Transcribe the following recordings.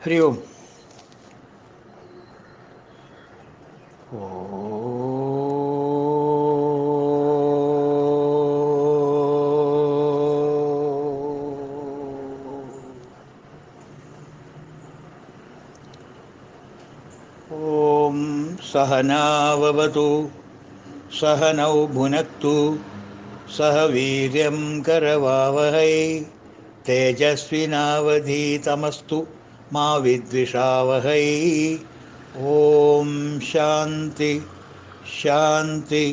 हरि ओम। ओम सहनाववतु सहनौ भुनक्तु सह वीर्यं करवावहै तेजस्विनावधीतमस्तु मा विद्विषावहै। ओम शांति शांति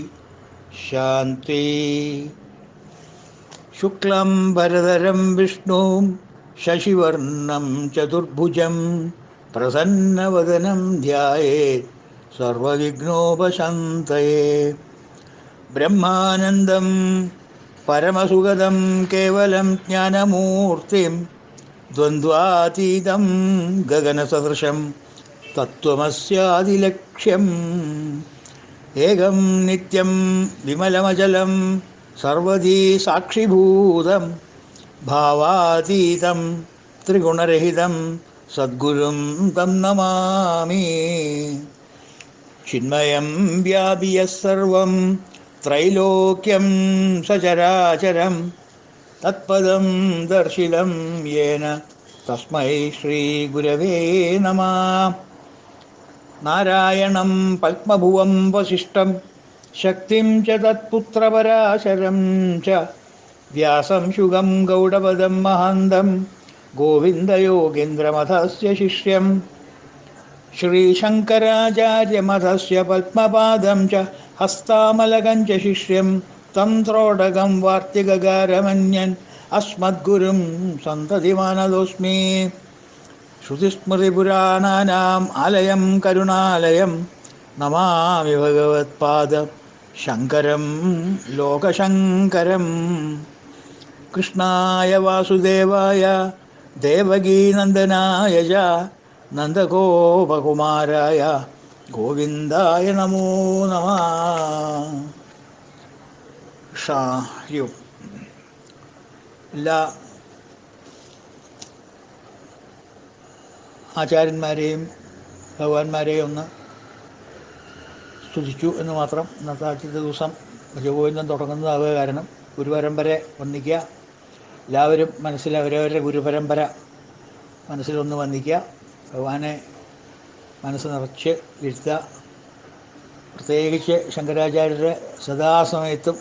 शांति। शुक्लं भरधरं विष्णुं शशिवर्णं चतुर्भुजं प्रसन्नवदनं ध्यायेत् सर्वविघ्नोपशान्तये। ब्रह्मानन्दं परमसुखदं केवलं ज्ञानमूर्तिं द्वन्द्वातीतं गगनसदृशं तत्त्वमस्यादिलक्ष्यम् एकं नित्यं विमलमचलं सर्वधी साक्षिभूतं भावातीतं त्रिगुणरहितं सद्गुरुं तं नमामि। चिन्मयं व्यापि यः सर्वं त्रैलोक्यं सचराचरं तत्पदं दर्शितं येन तस्मै श्रीगुरवे नमः। नारायणं पद्मभुवं वसिष्ठं शक्तिं च तत्पुत्रपराशरं च व्यासं शुगं गौडपदं महान्तं गोविन्दयोगीन्द्रमथस्य शिष्यं श्रीशङ्कराचार्यमथस्य पद्मपादं च हस्तामलकं च शिष्यं तं त्रोटकं वार्तिककारमन्यन् अस्मद्गुरुं सन्ततिमानतोऽस्मि। श्रुतिस्मृतिपुराणानाम् आलयं करुणालयं नमामि भगवत्पाद शङ्करं लोकशङ्करं। कृष्णाय वासुदेवाय देवकीनन्दनाय च नन्दगोपकुमाराय गोविन्दाय नमो नमः। എല്ലാ ആചാര്യന്മാരെയും ഭഗവാന്മാരെയും ഒന്ന് സ്തുതിച്ചു എന്ന് മാത്രം. ഇന്നത്തെ ആദ്യത്തെ ദിവസം ഭജഗോവിന്ദം തുടങ്ങുന്നതാവുക കാരണം ഗുരുപരമ്പര വന്ദിക്കുക. എല്ലാവരും മനസ്സിൽ അവരവരുടെ ഗുരുപരമ്പര മനസ്സിലൊന്ന് വന്ദിക്കുക. ഭഗവാനെ മനസ്സ് നിറച്ച് ഇരുത്തുക. പ്രത്യേകിച്ച് ശങ്കരാചാര്യരെ സദാസമയത്തും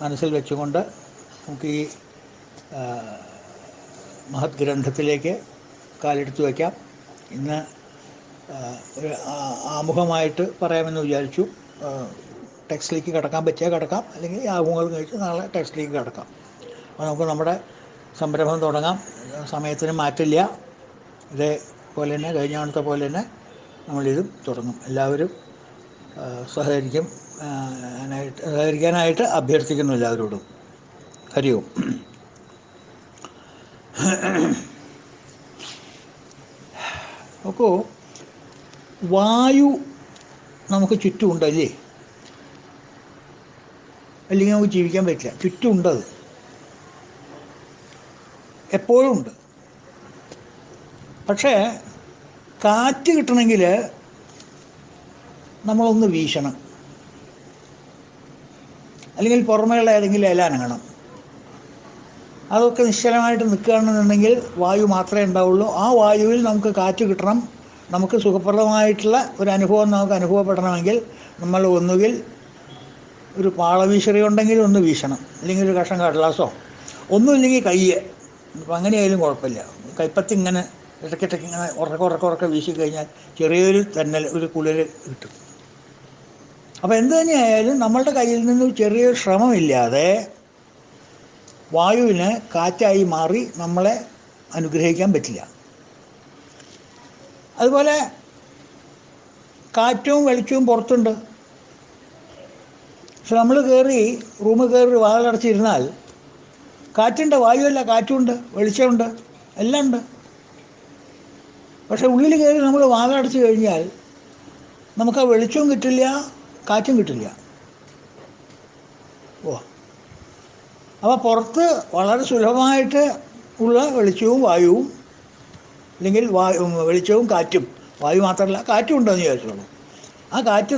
മനസ്സിൽ വെച്ചുകൊണ്ട് നമുക്ക് ഈ മഹത് ഗ്രന്ഥത്തിലേക്ക് കാലെടുത്ത് വയ്ക്കാം. ഇന്ന് ഒരു ആമുഖമായിട്ട് പറയാമെന്ന് വിചാരിച്ചു. ടെക്സ്റ്റിലേക്ക് കിടക്കാൻ പറ്റിയാൽ കിടക്കാം, അല്ലെങ്കിൽ ഈ ആമുഖങ്ങൾ കഴിച്ച് നാളെ ടെക്സ്റ്റിലേക്ക് കിടക്കാം. അപ്പോൾ നമുക്ക് നമ്മുടെ സംരംഭം തുടങ്ങാം. സമയത്തിന് മാറ്റില്ല. ഇതേപോലെ തന്നെ കഴിഞ്ഞ തവണത്തെ പോലെ തന്നെ നമ്മളിതും തുടങ്ങും. എല്ലാവരും സഹകരിക്കാനായിട്ട് അഭ്യർത്ഥിക്കുന്നു എല്ലാവരോടും. ഹരി ഓം. നോക്കൂ, വായു നമുക്ക് ചുറ്റുമുണ്ടല്ലേ? അല്ലെങ്കിൽ നമുക്ക് ജീവിക്കാൻ പറ്റില്ല. ചുറ്റുമുണ്ടത്, എപ്പോഴും ഉണ്ട്. പക്ഷേ കാറ്റ് കിട്ടണമെങ്കിൽ നമ്മളൊന്ന് വീശണം, അല്ലെങ്കിൽ പുറമേയുള്ള ഏതെങ്കിലും ഇല അനങ്ങണം. അതൊക്കെ നിശ്ചലമായിട്ട് നിൽക്കുകയാണെന്നുണ്ടെങ്കിൽ വായു മാത്രമേ ഉണ്ടാവുള്ളൂ. ആ വായുവിൽ നമുക്ക് കാറ്റ് കിട്ടണം. നമുക്ക് സുഖപ്രദമായിട്ടുള്ള ഒരു അനുഭവം നമുക്ക് അനുഭവപ്പെടണമെങ്കിൽ നമ്മൾ ഒന്നുകിൽ ഒരു പാളവീശറി ഉണ്ടെങ്കിൽ ഒന്ന് വീശണം, അല്ലെങ്കിൽ ഒരു കഷ്ണം കടലാസോ, ഒന്നുമില്ലെങ്കിൽ കയ്യ്. ഇപ്പം അങ്ങനെയായാലും കുഴപ്പമില്ല. കൈപ്പത്തി ഇങ്ങനെ ഇടയ്ക്കിടയ്ക്ക് ഇങ്ങനെ ഉറക്കെ വീശിക്കഴിഞ്ഞാൽ ചെറിയൊരു തെന്നൽ, ഒരു കുളിര് കിട്ടും. അപ്പോൾ എന്ത് തന്നെയായാലും നമ്മളുടെ കയ്യിൽ നിന്ന് ചെറിയൊരു ശ്രമമില്ലാതെ വായുവിന് കാറ്റായി മാറി നമ്മളെ അനുഗ്രഹിക്കാൻ പറ്റില്ല. അതുപോലെ കാറ്റും വെളിച്ചവും പുറത്തുണ്ട്. പക്ഷെ നമ്മൾ റൂമിൽ കയറി വാതിലടച്ചിരുന്നാൽ കാറ്റുണ്ട്, വായുവല്ല, കാറ്റുണ്ട്, വെളിച്ചമുണ്ട്, എല്ലാം ഉണ്ട്. പക്ഷെ ഉള്ളിൽ കയറി നമ്മൾ വാതിലടച്ച് കഴിഞ്ഞാൽ നമുക്ക് ആ വെളിച്ചവും കിട്ടില്ല, കാറ്റും കിട്ടില്ല. അപ്പോൾ പുറത്ത് വളരെ സുലഭമായിട്ട് ഉള്ള വെളിച്ചവും വായുവും അല്ലെങ്കിൽ വെളിച്ചവും കാറ്റും, വായു മാത്രമല്ല കാറ്റും ഉണ്ടെന്ന് വിചാരിച്ചോളൂ. ആ കാറ്റ്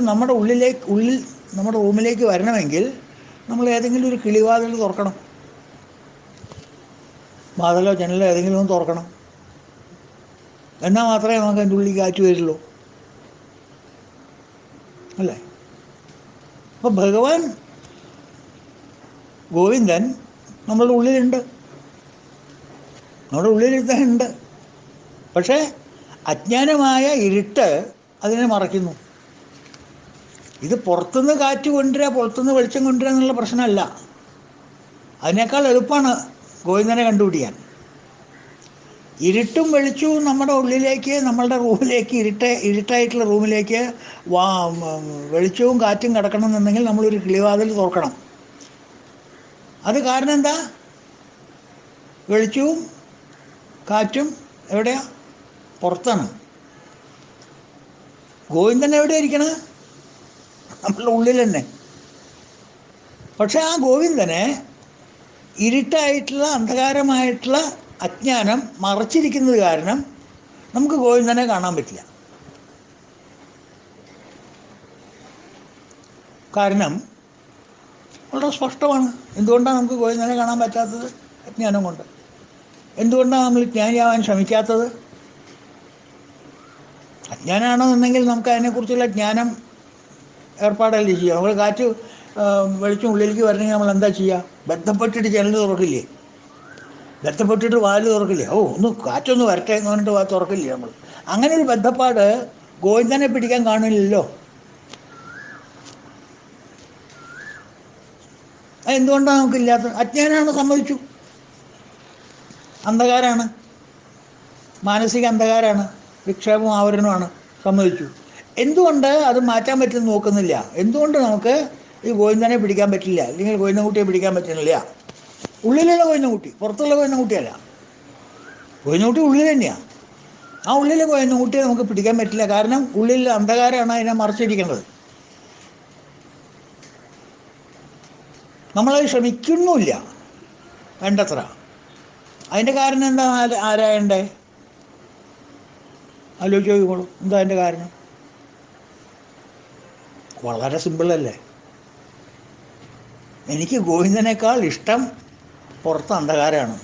ഉള്ളിൽ നമ്മുടെ റൂമിലേക്ക് വരണമെങ്കിൽ നമ്മൾ ഏതെങ്കിലും ഒരു കിളിവാതിൽ തുറക്കണം, വാതിലോ ജനലോ ഏതെങ്കിലും ഒന്ന് തുറക്കണം. എന്നാൽ മാത്രമേ നമുക്ക് അതിൻ്റെ ഉള്ളിൽ കാറ്റ് വരുള്ളൂ, അല്ലേ? അപ്പം ഭഗവാൻ ഗോവിന്ദൻ നമ്മളുടെ ഉള്ളിലുണ്ട്, നമ്മുടെ ഉള്ളിൽ തന്നെ ഉണ്ട്. പക്ഷേ അജ്ഞാനമായ ഇരുട്ട് അതിനെ മറയ്ക്കുന്നു. ഇത് പുറത്തുനിന്ന് കാറ്റ് കൊണ്ടുവരിക, പുറത്തുനിന്ന് വെളിച്ചം കൊണ്ടുവരിക എന്നുള്ള പ്രശ്നമല്ല. അതിനേക്കാൾ എളുപ്പമാണ് ഗോവിന്ദനെ കണ്ടുപിടിക്കാൻ. ഇരുട്ടും വെളിച്ചവും നമ്മുടെ ഉള്ളിലേക്ക്, നമ്മളുടെ റൂമിലേക്ക്, ഇരുട്ടായിട്ടുള്ള റൂമിലേക്ക് വെളിച്ചവും കാറ്റും കിടക്കണമെന്നുണ്ടെങ്കിൽ നമ്മളൊരു കിളിവാതിൽ തുറക്കണം. അത് കാരണം എന്താ? വെളിച്ചവും കാറ്റും എവിടെയാ? പുറത്താണ്. ഗോവിന്ദൻ എവിടെ ഇരിക്കണത്? നമ്മളുടെ ഉള്ളിൽ തന്നെ. പക്ഷെ ആ ഗോവിന്ദനെ ഇരുട്ടായിട്ടുള്ള അന്ധകാരമായിട്ടുള്ള അജ്ഞാനം മറച്ചിരിക്കുന്നത് കാരണം നമുക്ക് ഗോവിന്ദനെ കാണാൻ പറ്റില്ല. കാരണം വളരെ സ്പഷ്ടമാണ്. എന്തുകൊണ്ടാണ് നമുക്ക് ഗോവിന്ദനെ കാണാൻ പറ്റാത്തത്? അജ്ഞാനം കൊണ്ട്. എന്തുകൊണ്ടാണ് നമ്മൾ ജ്ഞാനിയാവാൻ ശ്രമിക്കാത്തത്? അജ്ഞാനമാണെന്നുണ്ടെങ്കിൽ നമുക്ക് അതിനെക്കുറിച്ചുള്ള ജ്ഞാനം ഏർപ്പാടല്ലേ ചെയ്യുക. നമ്മൾ കാറ്റ് വെളിച്ചം ഉള്ളിലേക്ക് വരണമെങ്കിൽ നമ്മൾ എന്താ ചെയ്യുക? ബന്ധപ്പെട്ടിട്ട് ജനൽ തുറക്കില്ലേ? ബന്ധപ്പെട്ടിട്ട് വാല് തുറക്കില്ലേ? ഒന്ന് കാറ്റൊന്ന് വരട്ടെ എന്ന് പറഞ്ഞിട്ട് തുറക്കില്ലേ നമ്മൾ? അങ്ങനെ ഒരു ബന്ധപ്പാട് ഗോവിന്ദനെ പിടിക്കാൻ കാണില്ലല്ലോ. അതെന്തുകൊണ്ടാണ് നമുക്കില്ലാത്തത്? അജ്ഞാനമാണ്, സമ്മതിച്ചു. അന്ധകാരമാണ്, മാനസിക അന്ധകാരമാണ്, വിക്ഷേപവും ആവരണമാണ്, സമ്മതിച്ചു. എന്തുകൊണ്ട് അത് മാറ്റാൻ പറ്റുമെന്ന് നോക്കുന്നില്ല? എന്തുകൊണ്ട് നമുക്ക് ഈ ഗോവിന്ദനെ പിടിക്കാൻ പറ്റില്ല, അല്ലെങ്കിൽ ഗോവിന്ദൻകുട്ടിയെ പിടിക്കാൻ പറ്റുന്നില്ല? ഉള്ളിലുള്ള ഗോവിന്ദൻകുട്ടി, പുറത്തുള്ള ഗോവിന്ദൻകുട്ടിയല്ല. ഗോവിന്ദൻകുട്ടി ഉള്ളിൽ തന്നെയാണ്. ആ ഉള്ളിലെ ഗോവിന്ദൻകുട്ടിയെ നമുക്ക് പിടിക്കാൻ പറ്റില്ല. കാരണം ഉള്ളിൽ അന്ധകാരമാണ് അതിനെ മറച്ചിരിക്കുന്നത്. നമ്മളത് ശ്രമിക്കുന്നുമില്ല വേണ്ടത്ര. അതിൻ്റെ കാരണം എന്താ? ആരായണ്ടേ? ആലോചിച്ച് നോക്കിക്കോളൂ. എന്താ അതിൻ്റെ കാരണം? വളരെ സിമ്പിളല്ലേ. എനിക്ക് ഗോവിന്ദനേക്കാൾ ഇഷ്ടം പുറത്ത് അന്ധകാരമാണ്.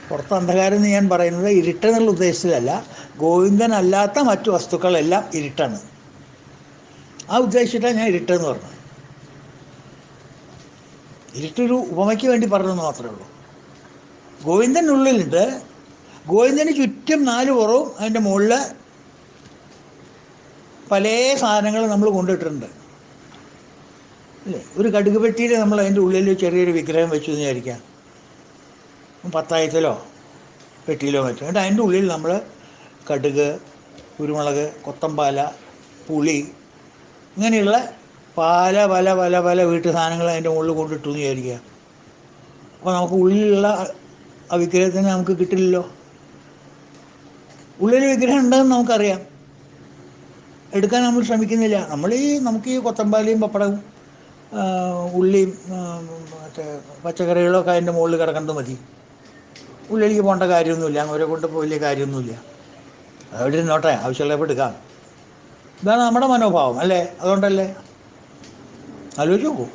പുറത്ത് അന്ധകാരം എന്ന് ഞാൻ പറയുന്നത് ഇരുട്ടെന്നുള്ള ഉദ്ദേശത്തിലല്ല. ഗോവിന്ദനല്ലാത്ത മറ്റു വസ്തുക്കളെല്ലാം ഇരുട്ടാണ്. ആ ഉദ്ദേശിച്ചിട്ടാണ് ഞാൻ ഇരുട്ടെന്ന് പറഞ്ഞത്. ഇരുട്ടൊരു ഉപമയ്ക്ക് വേണ്ടി പറഞ്ഞതെന്ന് മാത്രമേ ഉള്ളൂ. ഗോവിന്ദനുള്ളിലുണ്ട്. ഗോവിന്ദന് ചുറ്റും 4 പുറവും അതിൻ്റെ മുകളിൽ പല സാധനങ്ങൾ നമ്മൾ കൊണ്ടിട്ടിട്ടുണ്ട്, അല്ലേ? ഒരു കടുക് പെട്ടിയിൽ നമ്മൾ അതിൻ്റെ ഉള്ളിൽ ചെറിയൊരു വിഗ്രഹം വെച്ചു എന്ന് വിചാരിക്കാം. 10,000 പെട്ടിയിലോ വെച്ചു. എന്നിട്ട് അതിൻ്റെ ഉള്ളിൽ നമ്മൾ കടുക്, കുരുമുളക്, കൊത്തമ്പാല, പുളി, ഇങ്ങനെയുള്ള പല പല പല പല വീട്ടു സാധനങ്ങൾ അതിൻ്റെ മുകളിൽ കൊണ്ടിട്ടു എന്ന് വിചാരിക്കുക. അപ്പോൾ നമുക്ക് ഉള്ളിലുള്ള ആ വിഗ്രഹത്തിന് നമുക്ക് കിട്ടില്ലല്ലോ. ഉള്ളിൽ വിഗ്രഹം ഉണ്ടെന്ന് നമുക്കറിയാം, എടുക്കാൻ നമ്മൾ ശ്രമിക്കുന്നില്ല. നമുക്ക് ഈ കൊത്തമ്പാലയും പപ്പടവും ഉള്ളിയും മറ്റേ പച്ചക്കറികളൊക്കെ അതിൻ്റെ മുകളിൽ കിടക്കുന്നത് മതി. ഉള്ളിലേക്ക് പോകേണ്ട കാര്യമൊന്നുമില്ല, അവരെ കൊണ്ട് വലിയ കാര്യമൊന്നുമില്ല. അതവിടെ ഇരുന്നോട്ടെ, ആവശ്യമുള്ളപ്പോൾ എടുക്കാം. ഇതാണ് നമ്മുടെ മനോഭാവം, അല്ലേ? അതുകൊണ്ടല്ലേ? ആലോചിച്ച് നോക്കൂ.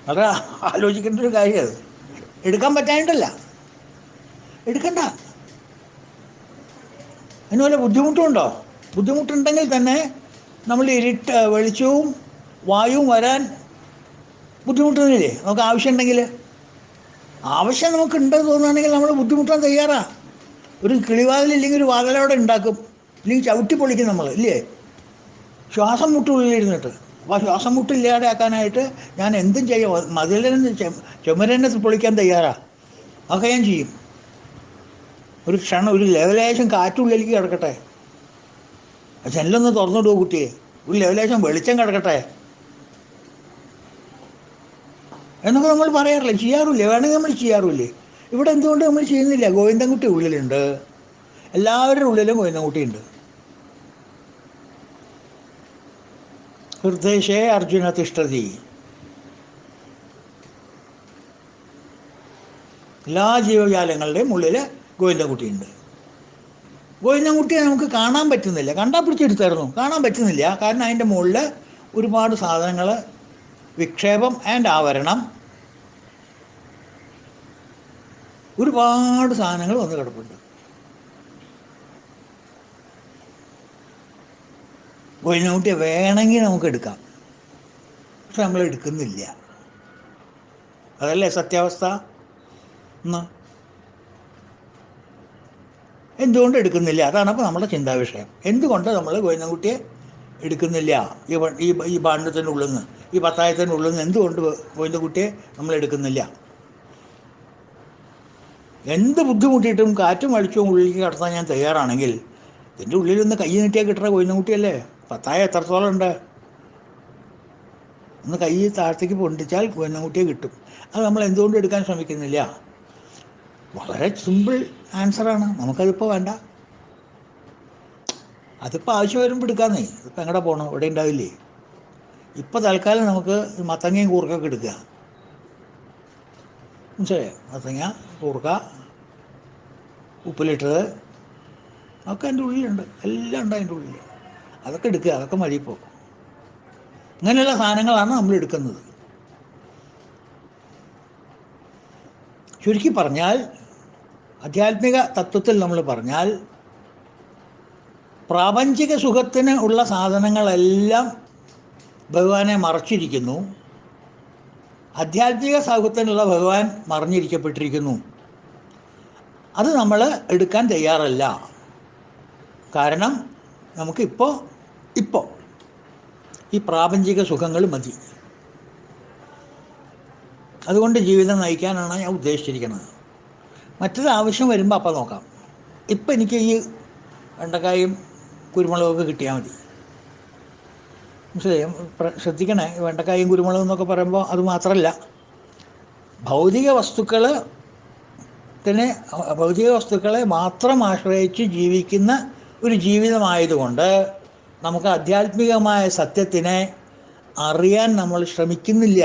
വളരെ ആലോചിക്കേണ്ട ഒരു കാര്യം അത്. എടുക്കാൻ പറ്റാനിട്ടല്ല, എടുക്കണ്ട. അതിന് വല്ല ബുദ്ധിമുട്ടുണ്ടോ? ബുദ്ധിമുട്ടുണ്ടെങ്കിൽ തന്നെ നമ്മൾ വെളിച്ചവും വായുവും വരാൻ ബുദ്ധിമുട്ടുന്നില്ലേ? നമുക്ക് ആവശ്യമുണ്ടെങ്കിൽ, ആവശ്യം നമുക്ക് ഉണ്ടെന്ന് തോന്നുകയാണെങ്കിൽ നമ്മൾ ബുദ്ധിമുട്ടാൻ തയ്യാറാണ്. ഒരു കിളിവാതിലില്ലെങ്കിൽ ഒരു വാതിലവിടെ ഉണ്ടാക്കും, ഇല്ലെങ്കിൽ ചവിട്ടി പൊളിക്കും നമ്മൾ, ഇല്ലേ? ശ്വാസം മുട്ടുള്ളിലിരുന്നിട്ട്. അപ്പോൾ ആ ശ്വാസം മുട്ടില്ലാതെ ആക്കാനായിട്ട് ഞാൻ എന്തും ചെയ്യും. മതിലിന് ചുമരനെ പൊളിക്കാൻ തയ്യാറാണ്. അതൊക്കെ ഞാൻ ചെയ്യും. ഒരു ക്ഷണം, ഒരു ലെവലേശം കാറ്റുള്ളിലേക്ക് കിടക്കട്ടെ, ജനലൊന്ന് തുറന്നിടുവോ കുട്ടിയെ, ഒരു ലെവലേശം വെളിച്ചം കിടക്കട്ടെ എന്നൊക്കെ നമ്മൾ പറയാറില്ലേ? ചെയ്യാറില്ലേ? വേണമെങ്കിൽ നമ്മൾ ചെയ്യാറില്ലേ? ഇവിടെ എന്തുകൊണ്ട് നമ്മൾ ചെയ്യുന്നില്ല? ഗോവിന്ദൻകുട്ടി ഉള്ളിലുണ്ട്, എല്ലാവരുടെ ഉള്ളിലും ഗോവിന്ദൻകുട്ടി ഉണ്ട്. ഹൃദയേ അർജുന തിഷ്ഠതി. എല്ലാ ജീവജാലങ്ങളുടെയും ഉള്ളിൽ ഗോവിന്ദൻകുട്ടിയുണ്ട്. ഗോവിന്ദൻകുട്ടിയെ നമുക്ക് കാണാൻ പറ്റുന്നില്ല. കണ്ടാൽ പിടിച്ചെടുത്തായിരുന്നു, കാണാൻ പറ്റുന്നില്ല. കാരണം അതിൻ്റെ മുകളിൽ ഒരുപാട് സാധനങ്ങൾ, വിക്ഷേപം ആൻഡ് ആവരണം, ഒരുപാട് സാധനങ്ങൾ വന്ന് കിടപ്പുണ്ട്. ഗോവിന്ദൻകുട്ടിയെ വേണമെങ്കിൽ നമുക്ക് എടുക്കാം, പക്ഷെ നമ്മൾ എടുക്കുന്നില്ല. അതല്ലേ സത്യാവസ്ഥ. എന്തുകൊണ്ട് എടുക്കുന്നില്ല? അതാണ് അപ്പോൾ നമ്മുടെ ചിന്താ വിഷയം. എന്തുകൊണ്ട് നമ്മൾ ഗോവിന്ദൻകുട്ടിയെ എടുക്കുന്നില്ല? ഈ ഭാണ്ഡത്തിൻ്റെ ഉള്ളിൽ നിന്ന്, ഈ പത്തായത്തിൻ്റെ ഉള്ളിൽ നിന്ന് എന്തുകൊണ്ട് ഗോവിന്ദൻകുട്ടിയെ നമ്മൾ എടുക്കുന്നില്ല? എന്ത് ബുദ്ധിമുട്ടിയിട്ടും കാറ്റും വലിച്ചും ഉള്ളിലേക്ക് കടത്താൻ ഞാൻ തയ്യാറാണെങ്കിൽ എൻ്റെ ഉള്ളിൽ നിന്ന് കൈ നീട്ടിയാൽ കിട്ടുന്ന ഗോവിന്ദൻകുട്ടിയല്ലേ? പത്തായ എത്രത്തോളം ഉണ്ട്? ഒന്ന് കൈ താഴത്തേക്ക് പൊണ്ടിച്ചാൽ ഗോവിന്ദൻകുട്ടിയെ കിട്ടും. അത് നമ്മൾ എന്തുകൊണ്ട് എടുക്കാൻ ശ്രമിക്കുന്നില്ല? വളരെ സിമ്പിൾ ആൻസറാണ്. നമുക്കതിപ്പോൾ വേണ്ട. അതിപ്പോൾ ആവശ്യം വരുമ്പോൾ എടുക്കാന്നേ. ഇതിപ്പോൾ എങ്ങടെ പോകണം? ഇവിടെ ഉണ്ടാവില്ലേ? ഇപ്പോൾ തൽക്കാലം നമുക്ക് മത്തങ്ങയും കൂർക്കൊക്കെ എടുക്കുക. മനസ്സിലായോ? മത്തങ്ങ, കൂർക്ക, ഉപ്പിലിട്ടത് ഒക്കെ എൻ്റെ ഉള്ളിലുണ്ട്. എല്ലാം ഉണ്ട് അതിൻ്റെ ഉള്ളിൽ. അതൊക്കെ എടുക്കുക. അതൊക്കെ മതി ഇപ്പോൾ. ഇങ്ങനെയുള്ള സാധനങ്ങളാണ് നമ്മൾ എടുക്കുന്നത്. ചുരുക്കി പറഞ്ഞാൽ, ആധ്യാത്മിക തത്വത്തിൽ നമ്മൾ പറഞ്ഞാൽ, പ്രാപഞ്ചിക സുഖത്തിന് ഉള്ള സാധനങ്ങളെല്ലാം ഭഗവാനെ മറച്ചിരിക്കുന്നു. ആധ്യാത്മിക സുഖത്തിനുള്ള ഭഗവാൻ മറിഞ്ഞിരിക്കപ്പെട്ടിരിക്കുന്നു. അത് നമ്മൾ എടുക്കാൻ തയ്യാറല്ല. കാരണം നമുക്കിപ്പോൾ ഈ പ്രാപഞ്ചിക സുഖങ്ങൾ മതി. അതുകൊണ്ട് ജീവിതം നയിക്കാനാണ് ഞാൻ ഉദ്ദേശിച്ചിരിക്കുന്നത്. മറ്റൊരു ആവശ്യം വരുമ്പോൾ അപ്പം നോക്കാം. ഇപ്പം എനിക്ക് ഈ വെണ്ടക്കായും കുരുമുളകൊക്കെ കിട്ടിയാൽ മതി. മനസ്സിലായും? ശ്രദ്ധിക്കണേ, വെണ്ടക്കായും കുരുമുളകും എന്നൊക്കെ പറയുമ്പോൾ അത് മാത്രമല്ല, ഭൗതിക വസ്തുക്കളെ മാത്രം ആശ്രയിച്ച് ജീവിക്കുന്ന ഒരു ജീവിതമായതുകൊണ്ട് നമുക്ക് ആധ്യാത്മികമായ സത്യത്തിനെ അറിയാൻ നമ്മൾ ശ്രമിക്കുന്നില്ല.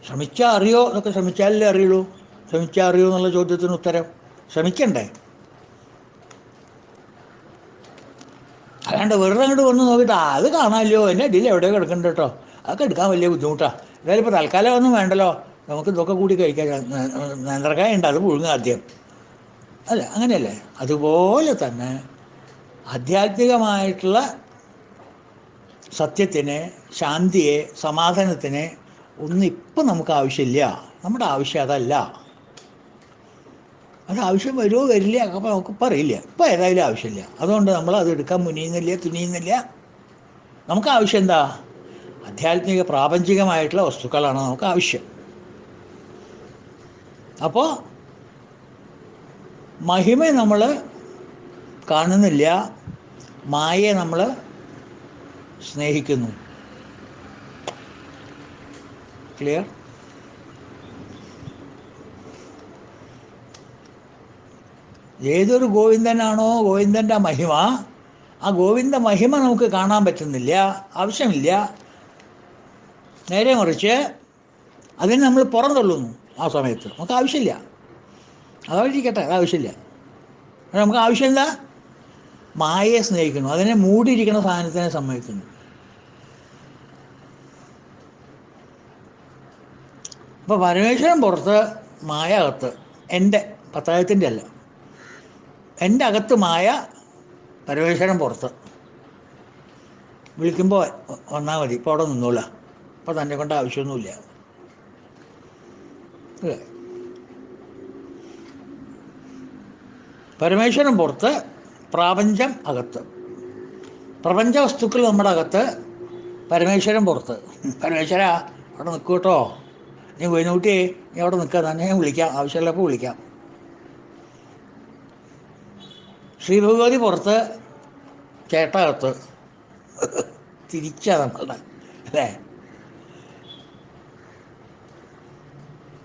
ശ്രമിച്ചാൽ അറിയോ? എന്നൊക്കെ ശ്രമിച്ചാലല്ലേ അറിയുള്ളൂ. ശ്രമിച്ചാൽ അറിയോ എന്നുള്ള ചോദ്യത്തിന് ഉത്തരം ശ്രമിക്കണ്ടേ? അല്ലാണ്ട് വെറുതെ അങ്ങോട്ട് വന്ന് നോക്കിയിട്ട് അത് കാണാമല്ലോ, എൻ്റെ അടിയിൽ എവിടെയോ കിടക്കുന്നുണ്ട് കേട്ടോ, അതൊക്കെ എടുക്കാൻ വലിയ ബുദ്ധിമുട്ടാണ്, എന്തായാലും ഇപ്പോൾ തൽക്കാലം ഒന്നും വേണ്ടല്ലോ, നമുക്ക് ഇതൊക്കെ കൂടി കഴിക്കാൻ. നേന്ത്രക്കായ ഉണ്ട്, അത് പുഴുങ്ങുക ആദ്യം. അല്ല, അങ്ങനെയല്ലേ? അതുപോലെ തന്നെ ആധ്യാത്മികമായിട്ടുള്ള സത്യത്തിനെ, ശാന്തിയെ, സമാധാനത്തിനെ ഒന്നും ഇപ്പം നമുക്ക് ആവശ്യമില്ല. നമ്മുടെ ആവശ്യം അതല്ല. അത് ആവശ്യം വരുമോ വരില്ല അപ്പോൾ നമുക്കിപ്പോൾ അറിയില്ല. ഇപ്പം ഏതായാലും ആവശ്യമില്ല. അതുകൊണ്ട് നമ്മൾ അത് എടുക്കാൻ തുനിയുന്നില്ല. നമുക്ക് ആവശ്യം എന്താ? ആധ്യാത്മിക പ്രാപഞ്ചികമായിട്ടുള്ള വസ്തുക്കളാണ് നമുക്ക് ആവശ്യം. അപ്പോൾ മഹിമയെ നമ്മൾ കാണുന്നില്ല, മായയെ നമ്മൾ സ്നേഹിക്കുന്നു. ക്ലിയർ? ഏതൊരു ഗോവിന്ദനാണോ ഗോവിന്ദൻ്റെ മഹിമ, ആ ഗോവിന്ദ മഹിമ നമുക്ക് കാണാൻ പറ്റുന്നില്ല, ആവശ്യമില്ല. നേരെ മറിച്ച് അതിന് നമ്മൾ പുറന്തള്ളുന്നു. ആ സമയത്ത് നമുക്ക് ആവശ്യമില്ല. അതവരിക്കട്ടെ, അതാവശ്യമില്ല. നമുക്ക് ആവശ്യം എന്താ? മായയെ സ്നേഹിക്കുന്നു, അതിനെ മൂടിയിരിക്കുന്ന സാധനത്തിനെ സമ്മതിക്കുന്നു. അപ്പോൾ പരമേശ്വരൻ പുറത്ത്, മായ അകത്ത്. എൻ്റെ പത്തായത്തിൻ്റെ അല്ല, എൻ്റെ അകത്ത് മായ, പരമേശ്വരൻ പുറത്ത്. വിളിക്കുമ്പോൾ വന്നാൽ മതി, ഇപ്പോൾ അവിടെ നിന്നോള. അപ്പോൾ തന്നെ കൊണ്ട് ആവശ്യമൊന്നുമില്ല. അല്ലേ? പരമേശ്വരൻ പുറത്ത്, പ്രാപഞ്ചം അകത്ത്. പ്രപഞ്ച വസ്തുക്കൾ നമ്മുടെ അകത്ത്, പരമേശ്വരൻ പുറത്ത്. പരമേശ്വര അവിടെ നിൽക്കൂ കേട്ടോ, നീ ഗോവിന്ദൻകുട്ടിയെ നീ അവിടെ നിൽക്കുക, തന്നെ ഞാൻ വിളിക്കാം, ആവശ്യമുള്ളപ്പോൾ വിളിക്കാം. ശ്രീ ഭഗവതി പുറത്ത്, ചേട്ടകത്ത്. തിരിച്ചാ നമ്മളുടെ, അല്ലേ?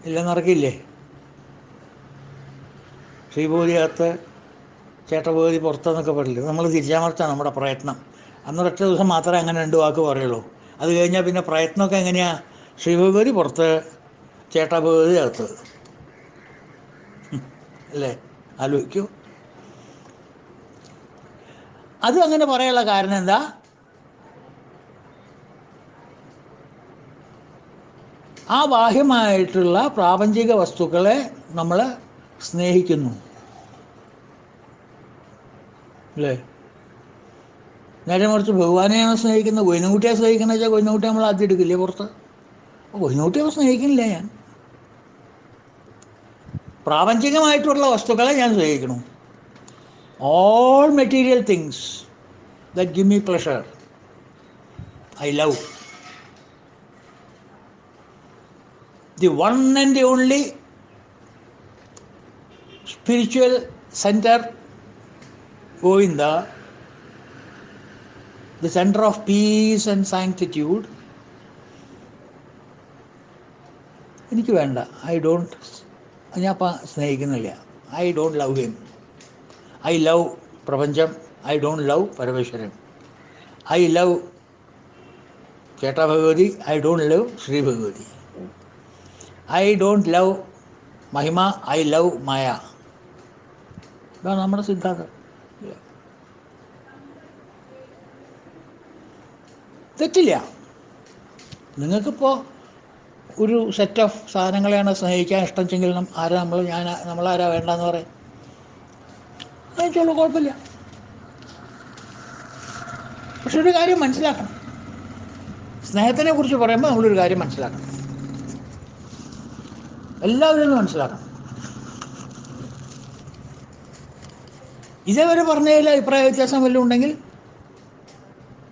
ഇല്ലെന്നറക്കില്ലേ? ശ്രീഭഗവതി അകത്ത്, ചേട്ടഭഗവതി പുറത്തെന്നൊക്കെ പറയില്ല. നമ്മൾ തിരിച്ചാമർച്ചാണ് നമ്മുടെ പ്രയത്നം. അന്നൊരൊറ്റ ദിവസം മാത്രമേ അങ്ങനെ 2 വാക്ക് പറയുള്ളൂ. അത് കഴിഞ്ഞാൽ പിന്നെ പ്രയത്നമൊക്കെ എങ്ങനെയാണ്? ശ്രീഭഗവതി പുറത്ത്, ചേട്ടാ ഭഗവതി ചേർത്തത്. അല്ലേ? ആലോചിക്കൂ. അതും അങ്ങനെ പറയാനുള്ള കാരണം എന്താ? ആ ബാഹ്യമായിട്ടുള്ള പ്രാപഞ്ചിക വസ്തുക്കളെ നമ്മൾ സ്നേഹിക്കുന്നു. അല്ലേ? നേരെ മറിച്ച് ഭഗവാനെയാണ് സ്നേഹിക്കുന്നത്. കൊയിനക്കുട്ടിയെ സ്നേഹിക്കുന്നത് വെച്ചാൽ കൊയിനക്കുട്ടി നമ്മൾ ആദ്യം എടുക്കില്ലേ പുറത്ത്? കൊയിനക്കുട്ടിയെ സ്നേഹിക്കുന്നില്ല ഞാൻ. പ്രാപഞ്ചികമായിട്ടുള്ള വസ്തുക്കളെ ഞാൻ സ്നേഹിക്കണം. All material things that give me pleasure I love. The one and the only spiritual center, Govinda, the center of peace and sanctitude, എനിക്ക് വേണ്ട. ഞാൻ സ്നേഹിക്കുന്നില്ല. I don't love him. I love പ്രപഞ്ചം. I don't love Parameswaran. I love ചേട്ടാ Bhagavathi. I don't love Shri Bhagavathi. I don't love Mahima. I love Maya. ഇതാണ് നമ്മുടെ സിദ്ധാന്തം. തെറ്റില്ല. നിങ്ങൾക്കിപ്പോൾ ഒരു സെറ്റ് ഓഫ് സാധനങ്ങളെയാണ് സ്നേഹിക്കാൻ ഇഷ്ടം വെച്ചെങ്കിൽ നമ്മളാരാ വേണ്ടെന്ന് പറയും? സ്നേഹിച്ചോളൂ, കുഴപ്പമില്ല. പക്ഷെ ഒരു കാര്യം മനസ്സിലാക്കണം. സ്നേഹത്തിനെ കുറിച്ച് പറയുമ്പോൾ നമ്മളൊരു കാര്യം മനസ്സിലാക്കണം. എല്ലാവരും മനസ്സിലാക്കണം. ഇതേവരെ പറഞ്ഞതിൽ അഭിപ്രായ വ്യത്യാസം വല്ലതും ഉണ്ടെങ്കിൽ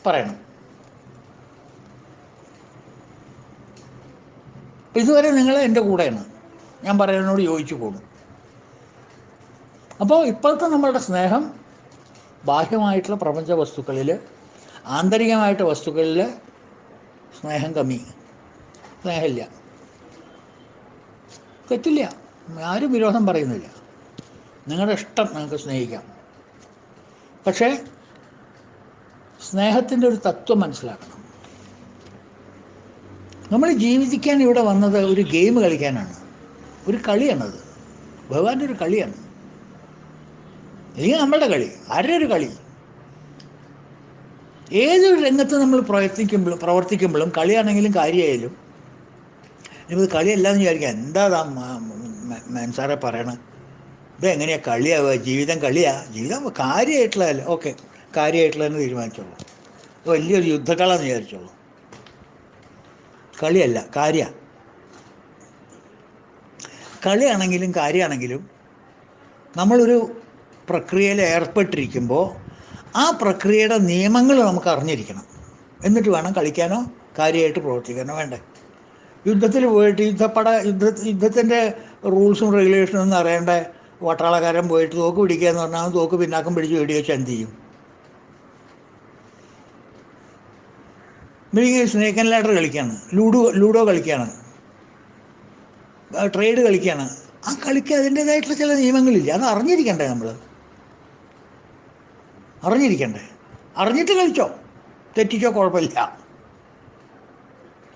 പറയണം. ഇതുവരെ നിങ്ങൾ എൻ്റെ കൂടെയാണ്. ഞാൻ പറയുന്നതിനോട് യോജിച്ചു പോകുന്നു. അപ്പോൾ ഇപ്പോഴത്തെ നമ്മളുടെ സ്നേഹം ബാഹ്യമായിട്ടുള്ള പ്രപഞ്ച വസ്തുക്കളിൽ, ആന്തരികമായിട്ട് വസ്തുക്കളിൽ സ്നേഹം കമ്മി. സ്നേഹമില്ല. തെറ്റില്ല. ആരും വിരോധം പറയുന്നില്ല. നിങ്ങളുടെ ഇഷ്ടം നിങ്ങൾക്ക് സ്നേഹിക്കാം. പക്ഷേ സ്നേഹത്തിൻ്റെ ഒരു തത്വം മനസ്സിലാക്കണം. നമ്മൾ ജീവിക്കാൻ ഇവിടെ വന്നത് ഒരു ഗെയിം കളിക്കാനാണ്. ഒരു കളിയാണത്. ഭഗവാന്റെ ഒരു കളിയാണ്. അല്ലെങ്കിൽ നമ്മളുടെ കളി. ആരുടെ ഒരു കളി? ഏതൊരു രംഗത്ത് നമ്മൾ പ്രവർത്തിക്കുമ്പോഴും കളിയാണെങ്കിലും കാര്യമായാലും ഇത് കളിയല്ലാന്ന് വിചാരിക്കുക. എന്താ സാറേ പറയണത്? ഇതെങ്ങനെയാണ് കളിയാവുക? ജീവിതം കളിയാണ്. ജീവിതം കാര്യമായിട്ടുള്ളതല്ല. ഓക്കെ, കാര്യമായിട്ടുള്ളതെന്ന് തീരുമാനിച്ചോളൂ. വലിയൊരു യുദ്ധക്കളമെന്ന് വിചാരിച്ചോളൂ. കളിയല്ല, കാര്യമാണ്. കളിയാണെങ്കിലും കാര്യമാണെങ്കിലും നമ്മളൊരു പ്രക്രിയയിൽ ഏർപ്പെട്ടിരിക്കുമ്പോൾ ആ പ്രക്രിയയുടെ നിയമങ്ങൾ നമുക്ക് അറിഞ്ഞിരിക്കണം. എന്നിട്ട് വേണം കളിക്കാനോ കാര്യമായിട്ട് പ്രവർത്തിക്കാനോ വേണ്ടേ. യുദ്ധത്തിൽ പോയിട്ട് യുദ്ധത്തിൻ്റെ റൂൾസും റെഗുലേഷനും ഒന്നും അറിയേണ്ട പട്ടാളക്കാരൻ പോയിട്ട് തോക്ക് പിടിക്കുക എന്ന് പറഞ്ഞാൽ തോക്ക് പിന്നാക്കം പിടിച്ച് വെടിവെച്ച് എന്ത് ചെയ്യും? ഇല്ലെങ്കിൽ സ്നേക്ക് ആൻഡ് ലാഡർ കളിക്കുകയാണ്, ലൂഡോ കളിക്കുകയാണ്, ട്രേഡ് കളിക്കുകയാണ്. ആ കളിക്ക് അതിൻ്റേതായിട്ടുള്ള ചില നിയമങ്ങളില്ല. അത് അറിഞ്ഞിരിക്കണ്ടേ? നമ്മൾ അറിഞ്ഞിരിക്കണ്ടേ? അറിഞ്ഞിട്ട് കളിച്ചോ, തെറ്റിച്ചോ കുഴപ്പമില്ല.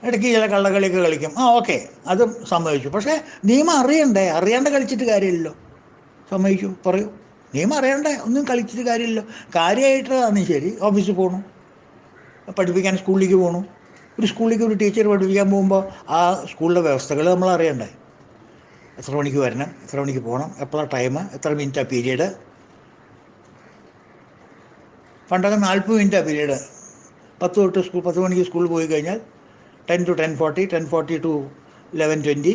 ഇടയ്ക്ക് ചില കള്ളക്കളിയൊക്കെ കളിക്കും. ഓക്കെ, അതും സമ്മതിച്ചു. പക്ഷേ നിയമം അറിയണ്ടേ? അറിയാണ്ട് കളിച്ചിട്ട് കാര്യമില്ലല്ലോ. സമ്മതിച്ചു, പറയൂ. നിയമം അറിയണ്ടേ? ഒന്നും കളിച്ചിട്ട് കാര്യമില്ലല്ലോ. കാര്യമായിട്ടാണ് ശരി. ഓഫീസിൽ പോകണു, പഠിപ്പിക്കാൻ സ്കൂളിലേക്ക് പോകണു. ഒരു സ്കൂളിലേക്ക് ഒരു ടീച്ചർ പഠിപ്പിക്കാൻ പോകുമ്പോൾ ആ സ്കൂളിലെ വ്യവസ്ഥകൾ നമ്മൾ അറിയണ്ടേ? എത്ര മണിക്ക് വരണം, എത്ര മണിക്ക് പോകണം, എപ്പോഴാണ് ടൈം, എത്ര മിനിറ്റാണ് പീരീഡ്. പണ്ടൊക്കെ 40 മിനിറ്റാണ് പീരീഡ്. 10 മണിക്ക് സ്കൂളിൽ പോയി കഴിഞ്ഞാൽ 10 to 10:40, 10:40 to 11:20,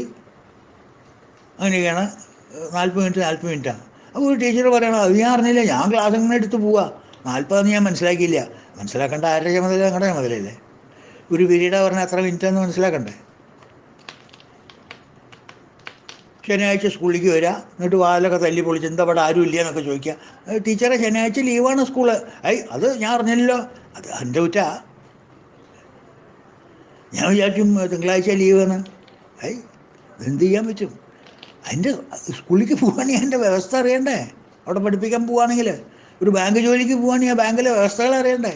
അങ്ങനെയൊക്കെയാണ്. 40 മിനിറ്റാണ്. അപ്പോൾ ഒരു ടീച്ചർ പറയണം, അത് ഞാൻ അറിഞ്ഞില്ല, ഞാൻ ക്ലാസ് ഇങ്ങനെ എടുത്ത് പോവുക, 40 ഞാൻ മനസ്സിലാക്കിയില്ല. മനസ്സിലാക്കേണ്ട ആരുടെ ചുമതല? ഞങ്ങളുടെ ചുമതലയല്ലേ. ഒരു പീരീഡാണ് പറഞ്ഞാൽ എത്ര മിനിറ്റാന്ന് മനസ്സിലാക്കണ്ടേ? ശനിയാഴ്ച സ്കൂളിലേക്ക് വരിക, എന്നിട്ട് വാലൊക്കെ തല്ലി പൊളിച്ച് എന്താ ഇവിടെ ആരും ഇല്ല എന്നൊക്കെ ചോദിക്കുക. ടീച്ചറെ ശനിയാഴ്ച ലീവാണ് സ്കൂള്. അത് ഞാൻ അറിഞ്ഞില്ലല്ലോ. അത് എൻ്റെ കുറ്റാ. ഞാൻ വിചാരിക്കും തിങ്കളാഴ്ച ലീവാണ്. എന്ത് ചെയ്യാൻ പറ്റും? അതിൻ്റെ സ്കൂളിലേക്ക് പോവുകയാണെങ്കിൽ അതിൻ്റെ വ്യവസ്ഥ അറിയണ്ടേ? അവിടെ പഠിപ്പിക്കാൻ പോവുകയാണെങ്കിൽ, ഒരു ബാങ്ക് ജോലിക്ക് പോവുകയാണെങ്കിൽ ആ ബാങ്കിലെ വ്യവസ്ഥകൾ അറിയണ്ടേ?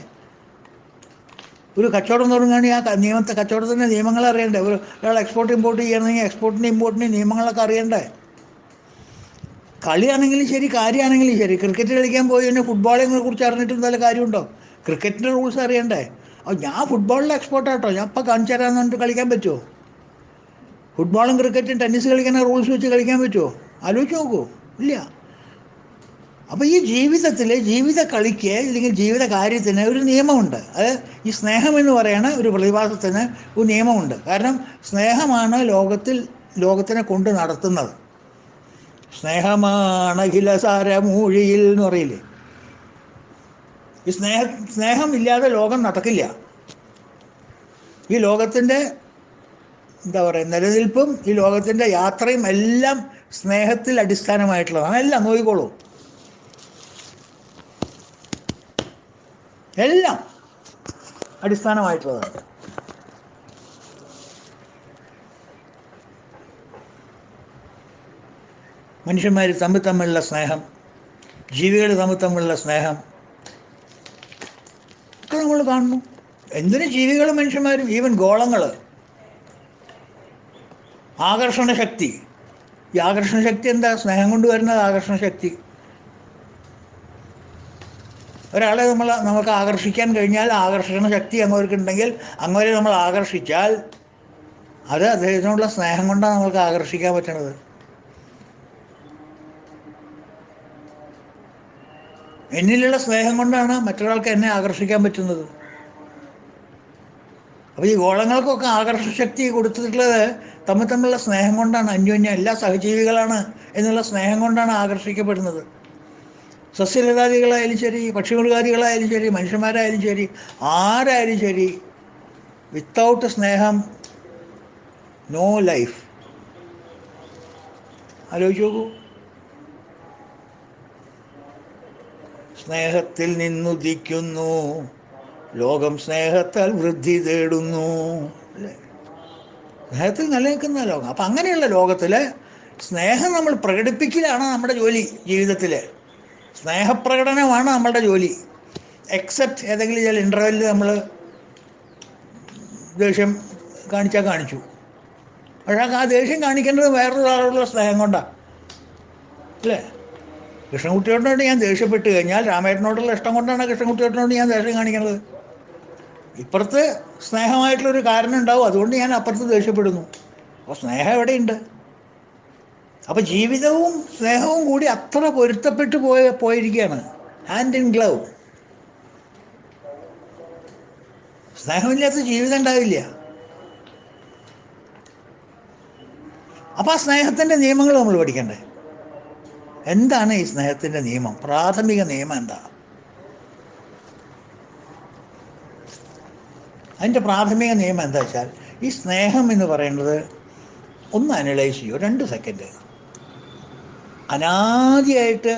ഒരു കച്ചവടം തുടങ്ങുകയാണെങ്കിൽ ആ കച്ചവടത്തിൻ്റെ നിയമങ്ങൾ അറിയണ്ടേ? ഒരാൾ എക്സ്പോർട്ട് ഇമ്പോർട്ട് ചെയ്യണമെങ്കിൽ എക്സ്പോർട്ടിൻ്റെ ഇമ്പോർട്ടിൻ്റെ നിയമങ്ങളൊക്കെ അറിയണ്ടേ? കളിയാണെങ്കിലും ശരി, കാര്യമാണെങ്കിലും ശരി. ക്രിക്കറ്റ് കളിക്കാൻ പോയി കഴിഞ്ഞാൽ ഫുട്ബോളിനെ കുറിച്ച് അറിഞ്ഞിട്ടും നല്ല കാര്യമുണ്ടോ? ക്രിക്കറ്റിൻ്റെ റൂൾസ് അറിയണ്ടേ? ഞാൻ ഫുട്ബോളിലെ എക്സ്പോർട്ടാട്ടോ, ഞാൻ ഇപ്പോൾ കാണിച്ചു തരാമെന്ന് പറഞ്ഞിട്ട് കളിക്കാൻ പറ്റുമോ? ഫുട്ബോളും ക്രിക്കറ്റും ടെന്നീസ് കളിക്കുന്ന റൂൾസ് വെച്ച് കളിക്കാൻ പറ്റുമോ? ആലോചിച്ച് നോക്കൂ, ഇല്ല. അപ്പോൾ ഈ ജീവിത കളിക്ക് അല്ലെങ്കിൽ ജീവിത കാര്യത്തിന് ഒരു നിയമമുണ്ട്. അത് ഈ സ്നേഹം എന്ന് പറയുന്ന ഒരു പ്രതിഭാസത്തിന് ഒരു നിയമമുണ്ട്. കാരണം സ്നേഹമാണ് ലോകത്തിനെ കൊണ്ട് നടത്തുന്നത്. സ്നേഹമാണ് അഖിലസാരമൂഴിയിൽ എന്ന് പറയില്ലേ? ഈ സ്നേഹം ഇല്ലാതെ ലോകം നടക്കില്ല. ഈ ലോകത്തിൻ്റെ എന്താ പറയുക, നിലനിൽപ്പും ഈ ലോകത്തിൻ്റെ യാത്രയും എല്ലാം സ്നേഹത്തിൽ അടിസ്ഥാനമായിട്ടുള്ളതാണ്. എല്ലാം നോക്കിക്കോളൂ, എല്ലാം അടിസ്ഥാനമായിട്ടുള്ളതാണ്. മനുഷ്യന്മാർ തമ്മിലുള്ള സ്നേഹം, ജീവികൾ തമ്മിലുള്ള സ്നേഹം ഒക്കെ നമ്മൾ കാണുന്നു. എന്തിനു ജീവികളും മനുഷ്യന്മാരും, ഈവൻ ഗോളങ്ങൾ, ആകർഷണ ശക്തി. ഈ ആകർഷണ ശക്തി എന്താ? സ്നേഹം കൊണ്ട് വരുന്നത് ആകർഷണ ശക്തി. ഒരാളെ നമുക്ക് ആകർഷിക്കാൻ കഴിഞ്ഞാൽ, ആകർഷണ ശക്തി അങ്ങോട്ടുണ്ടെങ്കിൽ, അങ്ങോട്ട് നമ്മൾ ആകർഷിച്ചാൽ അത് അദ്ദേഹത്തിനുള്ള സ്നേഹം കൊണ്ടാണ് നമുക്ക് ആകർഷിക്കാൻ പറ്റണത്. എന്നിലുള്ള സ്നേഹം കൊണ്ടാണ് മറ്റൊരാൾക്ക് എന്നെ ആകർഷിക്കാൻ പറ്റുന്നത്. അപ്പോൾ ഈ ഗോളങ്ങൾക്കൊക്കെ ആകർഷണ ശക്തി കൊടുത്തിട്ടുള്ളത് തമ്മിലുള്ള സ്നേഹം കൊണ്ടാണ്. അന്യോന്യം എല്ലാ സഹജീവികളാണ് എന്നുള്ള സ്നേഹം കൊണ്ടാണ് ആകർഷിക്കപ്പെടുന്നത്. സസ്യലതാദികളായാലും ശരി, പക്ഷിമൃഗാദികളായാലും ശരി, മനുഷ്യന്മാരായാലും ശരി, ആരായാലും ശരി, വിത്തൗട്ട് സ്നേഹം നോ ലൈഫ്. ആലോചിച്ച് നോക്കൂ. സ്നേഹത്തിൽ നിന്നുദിക്കുന്നു ലോകം, സ്നേഹത്താൽ വൃദ്ധി തേടുന്നു, അല്ലേ? സ്നേഹത്തിൽ നിലനിൽക്കുന്ന ലോകം. അപ്പം അങ്ങനെയുള്ള ലോകത്തിൽ സ്നേഹം നമ്മൾ പ്രകടിപ്പിക്കലാണ് നമ്മുടെ ജോലി. ജീവിതത്തിൽ സ്നേഹപ്രകടനമാണ് നമ്മളുടെ ജോലി. എക്സെപ്റ്റ് ഏതെങ്കിലും ചില ഇൻ്റർവെല്ലിൽ നമ്മൾ ദേഷ്യം കാണിച്ചു. പക്ഷേ ആ ദേഷ്യം കാണിക്കേണ്ടത് വേറൊരാളുള്ള സ്നേഹം കൊണ്ടാണ്, അല്ലേ? കൃഷ്ണൻകുട്ടിയോടിനോട് ഞാൻ ദേഷ്യപ്പെട്ട് കഴിഞ്ഞാൽ രാമേട്ടനോടുള്ള ഇഷ്ടം കൊണ്ടാണ് കൃഷ്ണൻകുട്ടിയോടിനോട് ഞാൻ ദേഷ്യം കാണിക്കുന്നത്. ഇപ്പുറത്ത് സ്നേഹമായിട്ടുള്ളൊരു കാരണം ഉണ്ടാവും, അതുകൊണ്ട് ഞാൻ അപ്പുറത്ത് ദേഷ്യപ്പെടുന്നു. അപ്പോൾ സ്നേഹം എവിടെയുണ്ട്? അപ്പോൾ ജീവിതവും സ്നേഹവും കൂടി അത്ര പൊരുത്തപ്പെട്ട് പോയിരിക്കുകയാണ്, ഹാൻഡ് ഇൻ ഗ്ലൗ. സ്നേഹമില്ലാത്ത ജീവിതം ഉണ്ടാവില്ല. അപ്പോൾ ആ സ്നേഹത്തിൻ്റെ നിയമങ്ങൾ നമ്മൾ പഠിക്കണ്ടേ? എന്താണ് ഈ സ്നേഹത്തിൻ്റെ നിയമം? പ്രാഥമിക നിയമം എന്താ? അതിൻ്റെ പ്രാഥമിക നിയമം എന്താ വെച്ചാൽ, ഈ സ്നേഹം എന്ന് പറയുന്നത് ഒന്ന് അനലൈസ് ചെയ്യൂ. 2 സെക്കൻഡ്. അനാദിയായിട്ട്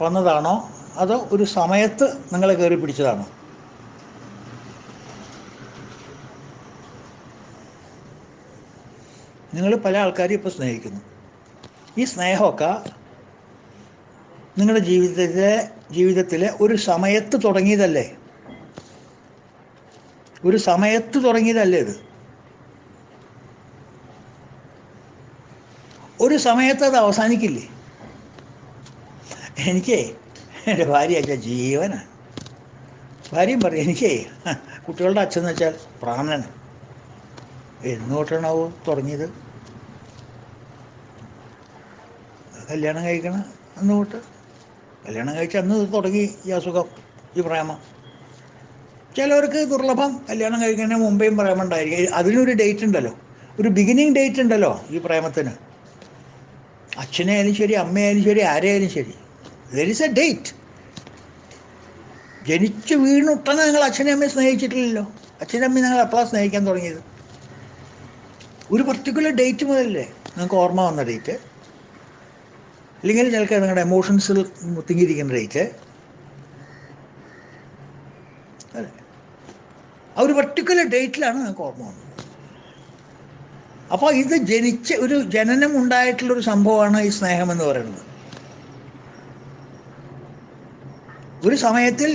വന്നതാണോ അതോ ഒരു സമയത്ത് നിങ്ങളെ കയറി പിടിച്ചതാണോ? നിങ്ങൾ പല ആൾക്കാരും ഇപ്പോൾ സ്നേഹിക്കുന്നു. ഈ സ്നേഹമൊക്കെ നിങ്ങളുടെ ജീവിതത്തിലെ ഒരു സമയത്ത് തുടങ്ങിയതല്ലേ? ഒരു സമയത്ത് തുടങ്ങിയതല്ലേ ഇത്? ഒരു സമയത്ത് അത് അവസാനിക്കില്ലേ? എനിക്കേ എൻ്റെ ഭാര്യ വെച്ചാൽ ജീവനാണ്. ഭാര്യയും പറയും, എനിക്കേ കുട്ടികളുടെ അച്ഛൻ എന്ന് വെച്ചാൽ പ്രാണനാണ്. എന്നോട്ടാണാവോ തുടങ്ങിയത്? കല്യാണം കഴിക്കണം അന്ന് തൊട്ട്. കല്യാണം കഴിച്ച അന്ന് തുടങ്ങി ഈ അസുഖം, ഈ പ്രേമം. ചിലവർക്ക് ദുർലഭം, കല്യാണം കഴിക്കുന്നതിന് മുമ്പേയും പ്രേമമുണ്ടായിരിക്കും. അതിനൊരു ഡേറ്റ് ഉണ്ടല്ലോ, ഒരു ബിഗിനിങ് ഡേറ്റ് ഉണ്ടല്ലോ ഈ പ്രേമത്തിന്. അച്ഛനായാലും ശരി, അമ്മയായാലും ശരി, ആരെയായാലും ശരി, ദെർ ഈസ് എ ഡേറ്റ്. ജനിച്ച് വീണുട്ടനെ നിങ്ങൾ അച്ഛനെ അമ്മയെ സ്നേഹിച്ചിട്ടില്ലല്ലോ. അച്ഛനും അമ്മയും നിങ്ങൾ എപ്പോഴാണ് സ്നേഹിക്കാൻ തുടങ്ങിയത്? ഒരു പർട്ടിക്കുലർ ഡേറ്റ് മുതലല്ലേ നിങ്ങൾക്ക് ഓർമ്മ വന്ന ഡേറ്റ്, അല്ലെങ്കിൽ ചിലക്ക് നിങ്ങളുടെ എമോഷൻസിൽ തിങ്ങിയിരിക്കുന്ന ഡേറ്റ്. അതെ, ആ ഒരു പർട്ടിക്കുലർ ഡേറ്റിലാണ് നിങ്ങൾക്ക് ഓർമ്മ വന്നത്. അപ്പോൾ ഇത് ഒരു ജനനം ഉണ്ടായിട്ടുള്ളൊരു സംഭവമാണ് ഈ സ്നേഹം എന്ന് പറയുന്നത്. ഒരു സമയത്തിൽ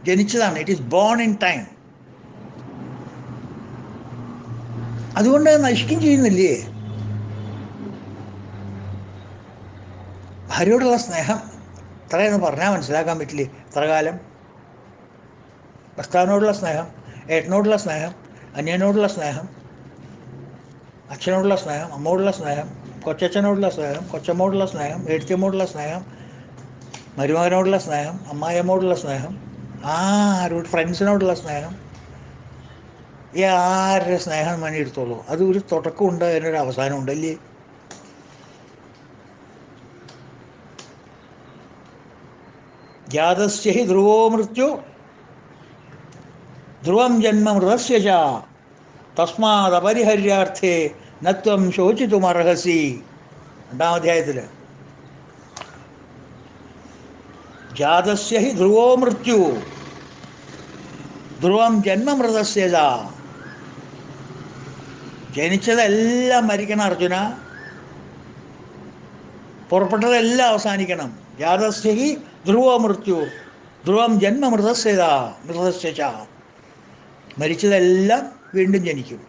ജനിച്ചതാണ്. It is born in time. അതുകൊണ്ട് നശിക്കുകയും ചെയ്യുന്നില്ലേ? ഭാര്യയോടുള്ള സ്നേഹം ഇത്രയെന്ന് പറഞ്ഞാൽ മനസ്സിലാക്കാൻ പറ്റില്ലേ? ഇത്ര കാലം ഭർത്താവിനോടുള്ള സ്നേഹം, ഏട്ടനോടുള്ള സ്നേഹം, അനിയനോടുള്ള സ്നേഹം, അച്ഛനോടുള്ള സ്നേഹം, അമ്മയോടുള്ള സ്നേഹം, കൊച്ചച്ഛനോടുള്ള സ്നേഹം, കൊച്ചമ്മോടുള്ള സ്നേഹം, ഏടത്തിയമ്മോടുള്ള സ്നേഹം, മരുമകനോടുള്ള സ്നേഹം, അമ്മായിയമ്മോടുള്ള സ്നേഹം, ആരോട് ഫ്രണ്ട്സിനോടുള്ള സ്നേഹം, ഈ ആരുടെ സ്നേഹം വേണി എടുത്തോളൂ. അത് ഒരു തുടക്കമുണ്ട്, അതിനൊരു അവസാനം ഉണ്ടല്ലേ? ജാതസ്യ ഹി ധ്രുവോ മൃത്യു ധ്രുവം ജന്മ മൃതസ്യ ച തസ്മാദപരിഹര്യാർത്ഥേ നത്വം ശോചിതുമർഹസി. 2-ാം അധ്യായത്തിൽ ജാതസ്യ ഹി ധ്രുവോ മൃത്യു ധ്രുവം ജന്മമൃതസ്യ ച. ജനിച്ചതെല്ലാം മരിക്കണം അർജുന, പുറപ്പെട്ടതെല്ലാം അവസാനിക്കണം. ജാതസ്യ ഹി ധ്രുവോ മൃത്യു ധ്രുവം ജന്മമൃതസ്യ ച. മരിച്ചതെല്ലാം വീണ്ടും ജനിക്കും.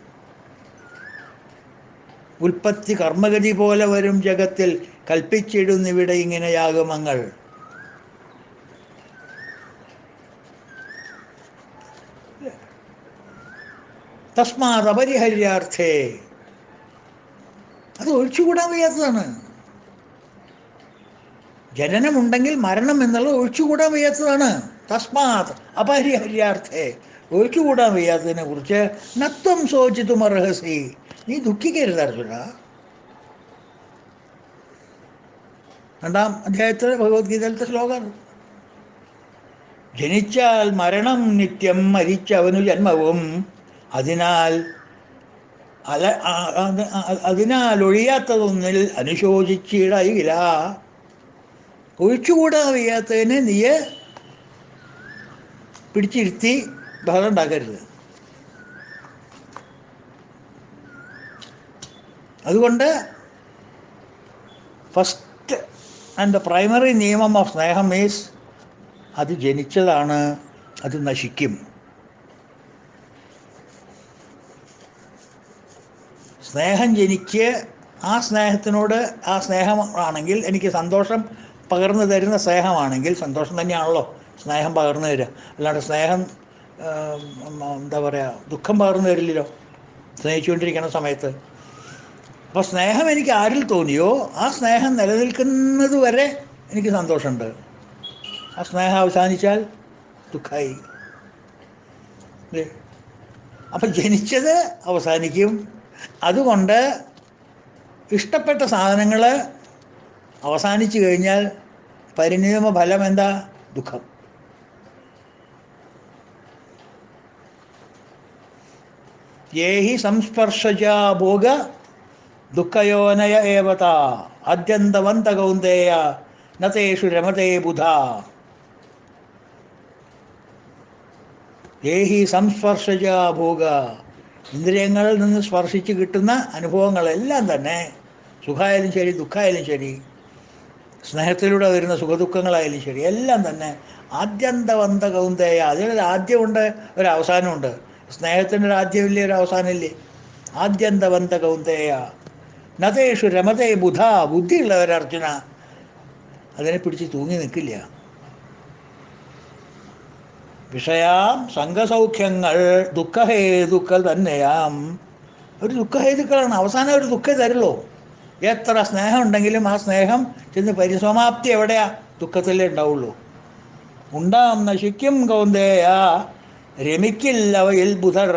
ഉൽപ്പത്തി കർമ്മഗതി പോലെ വരും ജഗത്തിൽ കൽപ്പിച്ചിടുന്നിവിടെ ഇങ്ങനെ യാഗമങ്ങൾ. തസ്മാത് അപരിഹര്യാർത്ഥേ, അത് ഒഴിച്ചുകൂടാൻ വയ്യാത്തതാണ്. ജനനമുണ്ടെങ്കിൽ മരണം എന്നുള്ളത് ഒഴിച്ചുകൂടാൻ വയ്യാത്തതാണ്. തസ്മാത് അപരിഹര്യാർത്ഥേ, ഒഴിച്ചുകൂടാൻ വയ്യാത്തതിനെ കുറിച്ച് നത്വം ശോചിതുമർഹസി, നീ ദുഃഖിക്കരുത് അർജുന. 2-ാം അധ്യായത്തിലെ ഭഗവത്ഗീതയിലത്തെ ശ്ലോകം. ജനിച്ചാൽ മരണം നിത്യം, മരിച്ചവനു ജന്മവും, അതിനാൽ ഒഴിയാത്തതൊന്നിൽ അനുശോചിച്ചിടയില്ല. ഒഴിച്ചുകൂടാൻ വയ്യാത്തതിനെ നീ പിടിച്ചിരുത്തി ബഹളം ഉണ്ടാക്കരുത്. അതുകൊണ്ട് ഫസ്റ്റ് ആൻഡ് ദ പ്രൈമറി നിയമം ഓഫ് സ്നേഹം ഈസ്, അത് ജനിച്ചതാണ്, അത് നശിക്കും. സ്നേഹം ജനിക്ക്, ആ സ്നേഹത്തിനോട്, ആ സ്നേഹം ആണെങ്കിൽ എനിക്ക് സന്തോഷം പകർന്നു തരുന്ന സ്നേഹമാണെങ്കിൽ, സന്തോഷം തന്നെയാണല്ലോ സ്നേഹം പകർന്നു തരിക. അല്ലാണ്ട് സ്നേഹം എന്താ പറയുക, ദുഃഖം പകർന്നു തരില്ലല്ലോ സ്നേഹിച്ചുകൊണ്ടിരിക്കുന്ന സമയത്ത്. അപ്പോൾ സ്നേഹം എനിക്ക് ആരിൽ തോന്നിയോ ആ സ്നേഹം നിലനിൽക്കുന്നത് വരെ എനിക്ക് സന്തോഷമുണ്ട്. ആ സ്നേഹം അവസാനിച്ചാൽ ദുഃഖമായി. അപ്പം ജനിച്ചത് അവസാനിക്കും. അതുകൊണ്ട് ഇഷ്ടപ്പെട്ട സാധനങ്ങൾ അവസാനിച്ചു കഴിഞ്ഞാൽ പരിണിത ഫലം എന്താ? ദുഃഖം. യേഹി സംസ്പർശജ ഭോഗ ദുഃഖയോനയ ഏവത അദ്യന്തവന്ത കൗന്ദേയ നതേഷു രമതേ ബുധ. യേഹി സംസ്പർശജ ഭോഗ, ഇന്ദ്രിയങ്ങളിൽ നിന്ന് സ്പർശിച്ച് കിട്ടുന്ന അനുഭവങ്ങളെല്ലാം തന്നെ, സുഖമായാലും ശരി ദുഃഖമായാലും ശരി, സ്നേഹത്തിലൂടെ വരുന്ന സുഖദുഃഖങ്ങളായാലും ശരി, എല്ലാം തന്നെ ആദ്യന്തവന്ത കൗന്ദേയ, അതിനൊരു ആദ്യമുണ്ട്, ഒരു അവസാനമുണ്ട്. സ്നേഹത്തിൻ്റെ ഒരു ആദ്യമില്ലേ, ഒരു അവസാനമില്ലേ? ആദ്യന്തവന്ത കൗന്ദേയ നതേഷു രമതേ ബുധ. ബുദ്ധിയുള്ളവരർജുന അതിനെ പിടിച്ച് തൂങ്ങി നിൽക്കില്ല. വിഷയാം സംഘസൗഖ്യങ്ങൾ ദുഃഖഹേതുക്കൾ തന്നെയാം. ഒരു ദുഃഖഹേതുക്കളാണ്. അവസാനം ഒരു ദുഃഖം തരുള്ളൂ. എത്ര സ്നേഹം ഉണ്ടെങ്കിലും ആ സ്നേഹം ചെന്ന് പരിസമാപ്തി എവിടെയാ? ദുഃഖത്തിലേ ഉണ്ടാവുള്ളൂ. ഉണ്ടാം നശിക്കും കൗന്ദേയ രമിക്കില്ലവയിൽ ബുധർ.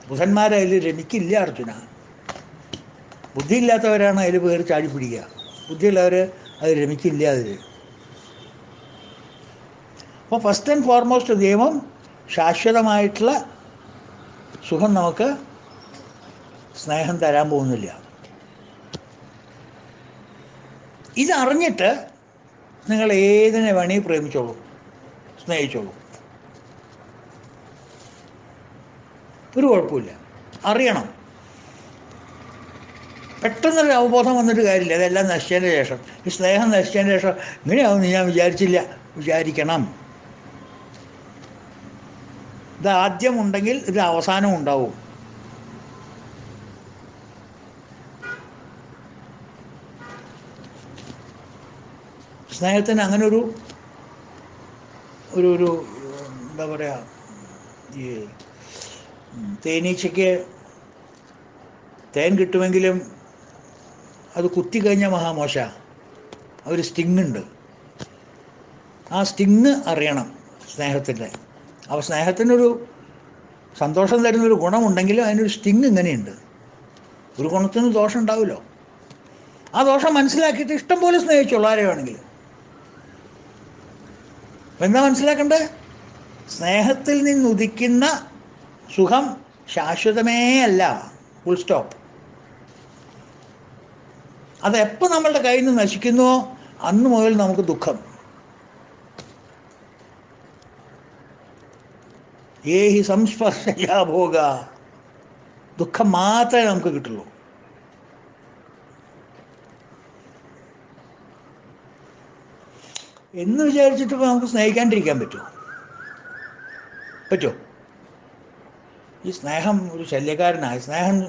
ബുധന്മാരതിൽ രമിക്കില്ല അർജുന. ബുദ്ധിയില്ലാത്തവരാണ് അതിൽ പേര് ചാടിപ്പിടിക്കുക. ബുദ്ധിയുള്ളവർ അത് രമിക്കില്ല അതിൽ. അപ്പോൾ ഫസ്റ്റ് ആൻഡ് ഫോർമോസ്റ്റ് നിയമം, ശാശ്വതമായിട്ടുള്ള സുഖം നമുക്ക് സ്നേഹം തരാൻ പോകുന്നില്ല. ഇതറിഞ്ഞിട്ട് നിങ്ങൾ ഏതിനെ വേണേ പ്രേമിച്ചോളൂ, സ്നേഹിച്ചോളൂ, ഒരു കുഴപ്പമില്ല. അറിയണം. പെട്ടെന്നൊരു അവബോധം വന്നിട്ട് കാര്യമില്ല. അതെല്ലാം നശിച്ചതിന് ശേഷം, ഈ സ്നേഹം നശിച്ചതിന് ശേഷം ഇങ്ങനെയാവുമെന്ന് ഞാൻ വിചാരിച്ചില്ല. വിചാരിക്കണം. ഇത് ആദ്യം ഉണ്ടെങ്കിൽ ഇത് അവസാനം ഉണ്ടാവും. സ്നേഹത്തിന് അങ്ങനെ ഒരു ഒരു ഒരു എന്താ പറയുക, ഈ തേനീച്ചയ്ക്ക് തേൻ കിട്ടുമെങ്കിലും അത് കുത്തിക്കഴിഞ്ഞാൽ മഹാമോശ. ഒരു സ്റ്റിങ് ഉണ്ട്. ആ സ്റ്റിങ് അറിയണം സ്നേഹത്തിൻ്റെ. അപ്പോൾ സ്നേഹത്തിനൊരു സന്തോഷം തരുന്നൊരു ഗുണമുണ്ടെങ്കിലും അതിനൊരു സ്റ്റിങ് ഇങ്ങനെയുണ്ട്. ഒരു ഗുണത്തിന് ദോഷം ഉണ്ടാവുമല്ലോ. ആ ദോഷം മനസ്സിലാക്കിയിട്ട് ഇഷ്ടം പോലെ സ്നേഹിച്ചോളൂ ആരെ വേണമെങ്കിലും. എന്താ മനസ്സിലാക്കണ്ടേ? സ്നേഹത്തിൽ നിന്നുദിക്കുന്ന സുഖം ശാശ്വതമേ അല്ല. Full stop. അതെപ്പോൾ നമ്മളുടെ കയ്യിൽ നിന്ന് നശിക്കുന്നുവോ അന്ന് മുതൽ നമുക്ക് ദുഃഖം. ഏഹി സംസ്പർശയാ ഭോഗ, ദുഃഖം മാത്രമേ നമുക്ക് കിട്ടുള്ളൂ. എന്ന് വിചാരിച്ചിട്ട് ഇപ്പോൾ നമുക്ക് സ്നേഹിക്കാണ്ടിരിക്കാൻ പറ്റുമോ? പറ്റുമോ? ഈ സ്നേഹം ഒരു ശല്യക്കാരനായി.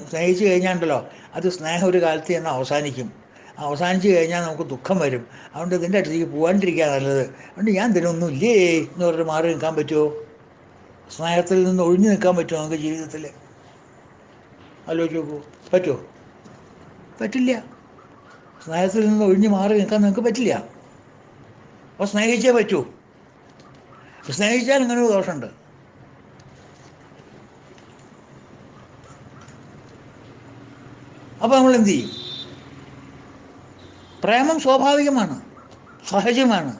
സ്നേഹിച്ച് കഴിഞ്ഞാണ്ടല്ലോ, അത് സ്നേഹം ഒരു കാലത്ത് ചെന്ന് അവസാനിക്കും. അവസാനിച്ച് കഴിഞ്ഞാൽ നമുക്ക് ദുഃഖം വരും. അതുകൊണ്ട് ഇതിൻ്റെ അടുത്തേക്ക് പോകാണ്ടിരിക്കുക നല്ലത്. അതുകൊണ്ട് ഞാൻ ഇതിനൊന്നും ഇല്ലേ എന്ന് പറഞ്ഞിട്ട് മാറി നിൽക്കാൻ പറ്റുമോ? സ്നേഹത്തിൽ നിന്ന് ഒഴിഞ്ഞു നിൽക്കാൻ പറ്റുമോ നമുക്ക് ജീവിതത്തിൽ? ആലോചിച്ച് നോക്കൂ. പറ്റുമോ? പറ്റില്ല. സ്നേഹത്തിൽ നിന്ന് ഒഴിഞ്ഞ് മാറി നിൽക്കാൻ നിങ്ങൾക്ക് പറ്റില്ല. അപ്പോൾ സ്നേഹിച്ചേ പറ്റൂ. സ്നേഹിച്ചാൽ ഇങ്ങനെ ഒരു ദോഷമുണ്ട്. അപ്പോൾ നമ്മൾ എന്ത് ചെയ്യും? പ്രേമം സ്വാഭാവികമാണ്, സഹജമാണ്.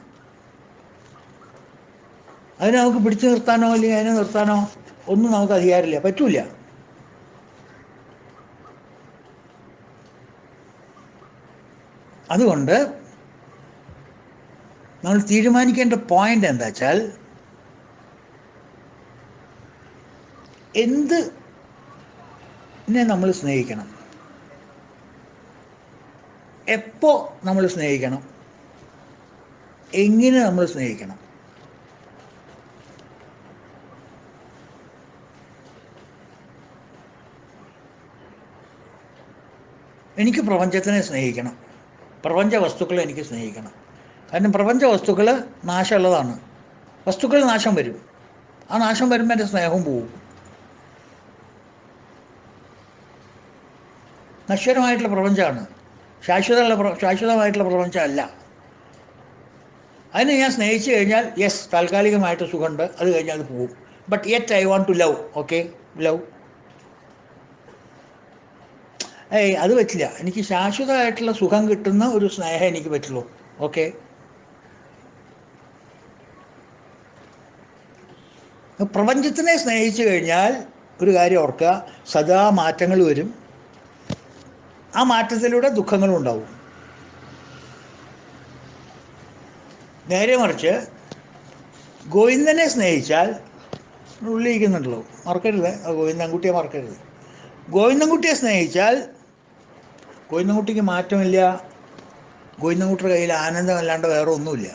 അതിനെ നമുക്ക് പിടിച്ചു നിർത്താനോ അല്ലെങ്കിൽ അതിനെ നിർത്താനോ ഒന്നും നമുക്ക് അധികാരമില്ല, പറ്റൂല. അതുകൊണ്ട് നമ്മൾ തീരുമാനിക്കേണ്ട പോയിന്റ് എന്താ വെച്ചാൽ, എന്തിനെ നമ്മൾ സ്നേഹിക്കണം, എപ്പോൾ നമ്മൾ സ്നേഹിക്കണം, എങ്ങനെ നമ്മൾ സ്നേഹിക്കണം. എനിക്ക് പ്രപഞ്ചത്തിനെ സ്നേഹിക്കണം, പ്രപഞ്ച വസ്തുക്കളെ എനിക്ക് സ്നേഹിക്കണം. കാരണം പ്രപഞ്ച വസ്തുക്കൾ നാശമുള്ളതാണ്. വസ്തുക്കൾ നാശം വരും. ആ നാശം വരുമ്പോൾ എൻ്റെ സ്നേഹവും പോവും. നശ്വരമായിട്ടുള്ള പ്രപഞ്ചമാണ്, ശാശ്വതമായിട്ടുള്ള പ്രപഞ്ചമല്ല. അതിനെ ഞാൻ സ്നേഹിച്ചു കഴിഞ്ഞാൽ യെസ്, താൽക്കാലികമായിട്ട് സുഖമുണ്ട്, അത് കഴിഞ്ഞാൽ അത് പോവും. But yet I want to love. Okay, love. അത് പറ്റില്ല. എനിക്ക് ശാശ്വതമായിട്ടുള്ള സുഖം കിട്ടുന്ന ഒരു സ്നേഹം എനിക്ക് പറ്റുള്ളൂ. ഓക്കെ. പ്രപഞ്ചത്തിനെ സ്നേഹിച്ചു കഴിഞ്ഞാൽ ഒരു കാര്യം ഓർക്കുക, സദാ മാറ്റങ്ങൾ വരും. ആ മാറ്റത്തിലൂടെ ദുഃഖങ്ങളും ഉണ്ടാവും. നേരെ മറിച്ച് ഗോവിന്ദനെ സ്നേഹിച്ചാൽ, ഉള്ളിരിക്കുന്നുണ്ടല്ലോ, മറക്കരുത്, ഗോവിന്ദൻകുട്ടിയെ മറക്കരുത്. ഗോവിന്ദൻകുട്ടിയെ സ്നേഹിച്ചാൽ ഗോവിന്ദൻകുട്ടിക്ക് മാറ്റമില്ല. ഗോവിന്ദൻകുട്ടിയുടെ കയ്യിൽ ആനന്ദമല്ലാണ്ട് വേറെ ഒന്നുമില്ല.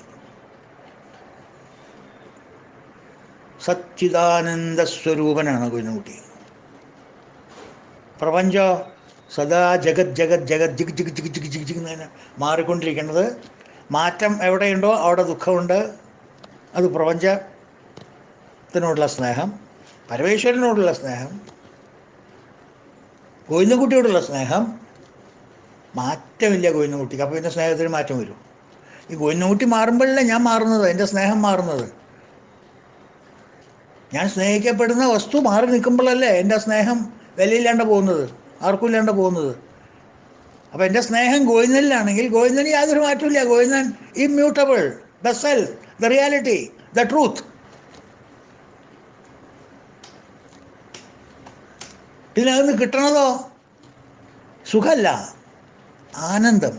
സച്ചിദാനന്ദ സ്വരൂപനാണ് ഗോവിന്ദൻകുട്ടി. പ്രപഞ്ചം സദാ ജഗത് ജഗത് ജഗത് ജിഗ് ജിഗ് ജിഗ് ജിഗ് ജിഗ് ജിഗ് എന്ന് മാറിക്കൊണ്ടിരിക്കുന്നത്. മാറ്റം എവിടെയുണ്ടോ അവിടെ ദുഃഖമുണ്ട്. അത് പ്രപഞ്ചത്തിനോടുള്ള സ്നേഹം, പരമേശ്വരനോടുള്ള സ്നേഹം, ഗോവിന്ദൻകുട്ടിയോടുള്ള സ്നേഹം. മാറ്റമില്ല ഗോവിന്ദൻകുട്ടിക്ക്. അപ്പോൾ എൻ്റെ സ്നേഹത്തിന് മാറ്റം വരും. ഈ ഗോവിന്ദൻകുട്ടി മാറുമ്പോഴല്ലേ ഞാൻ മാറുന്നത്, എൻ്റെ സ്നേഹം മാറുന്നത്. ഞാൻ സ്നേഹിക്കപ്പെടുന്ന വസ്തു മാറി നിൽക്കുമ്പോഴല്ലേ എൻ്റെ സ്നേഹം വിലയില്ലാണ്ട് പോകുന്നത്, ആർക്കും ഇല്ലാണ്ട് പോകുന്നത്. അപ്പോൾ എൻ്റെ സ്നേഹം ഗോവിന്ദനിലാണെങ്കിൽ ഗോവിന്ദന് യാതൊരു മാറ്റമില്ല. Govindan immutable, the self, the reality, the truth. ഇതിനകത്ത് കിട്ടണതോ സുഖമല്ല, ആനന്ദം,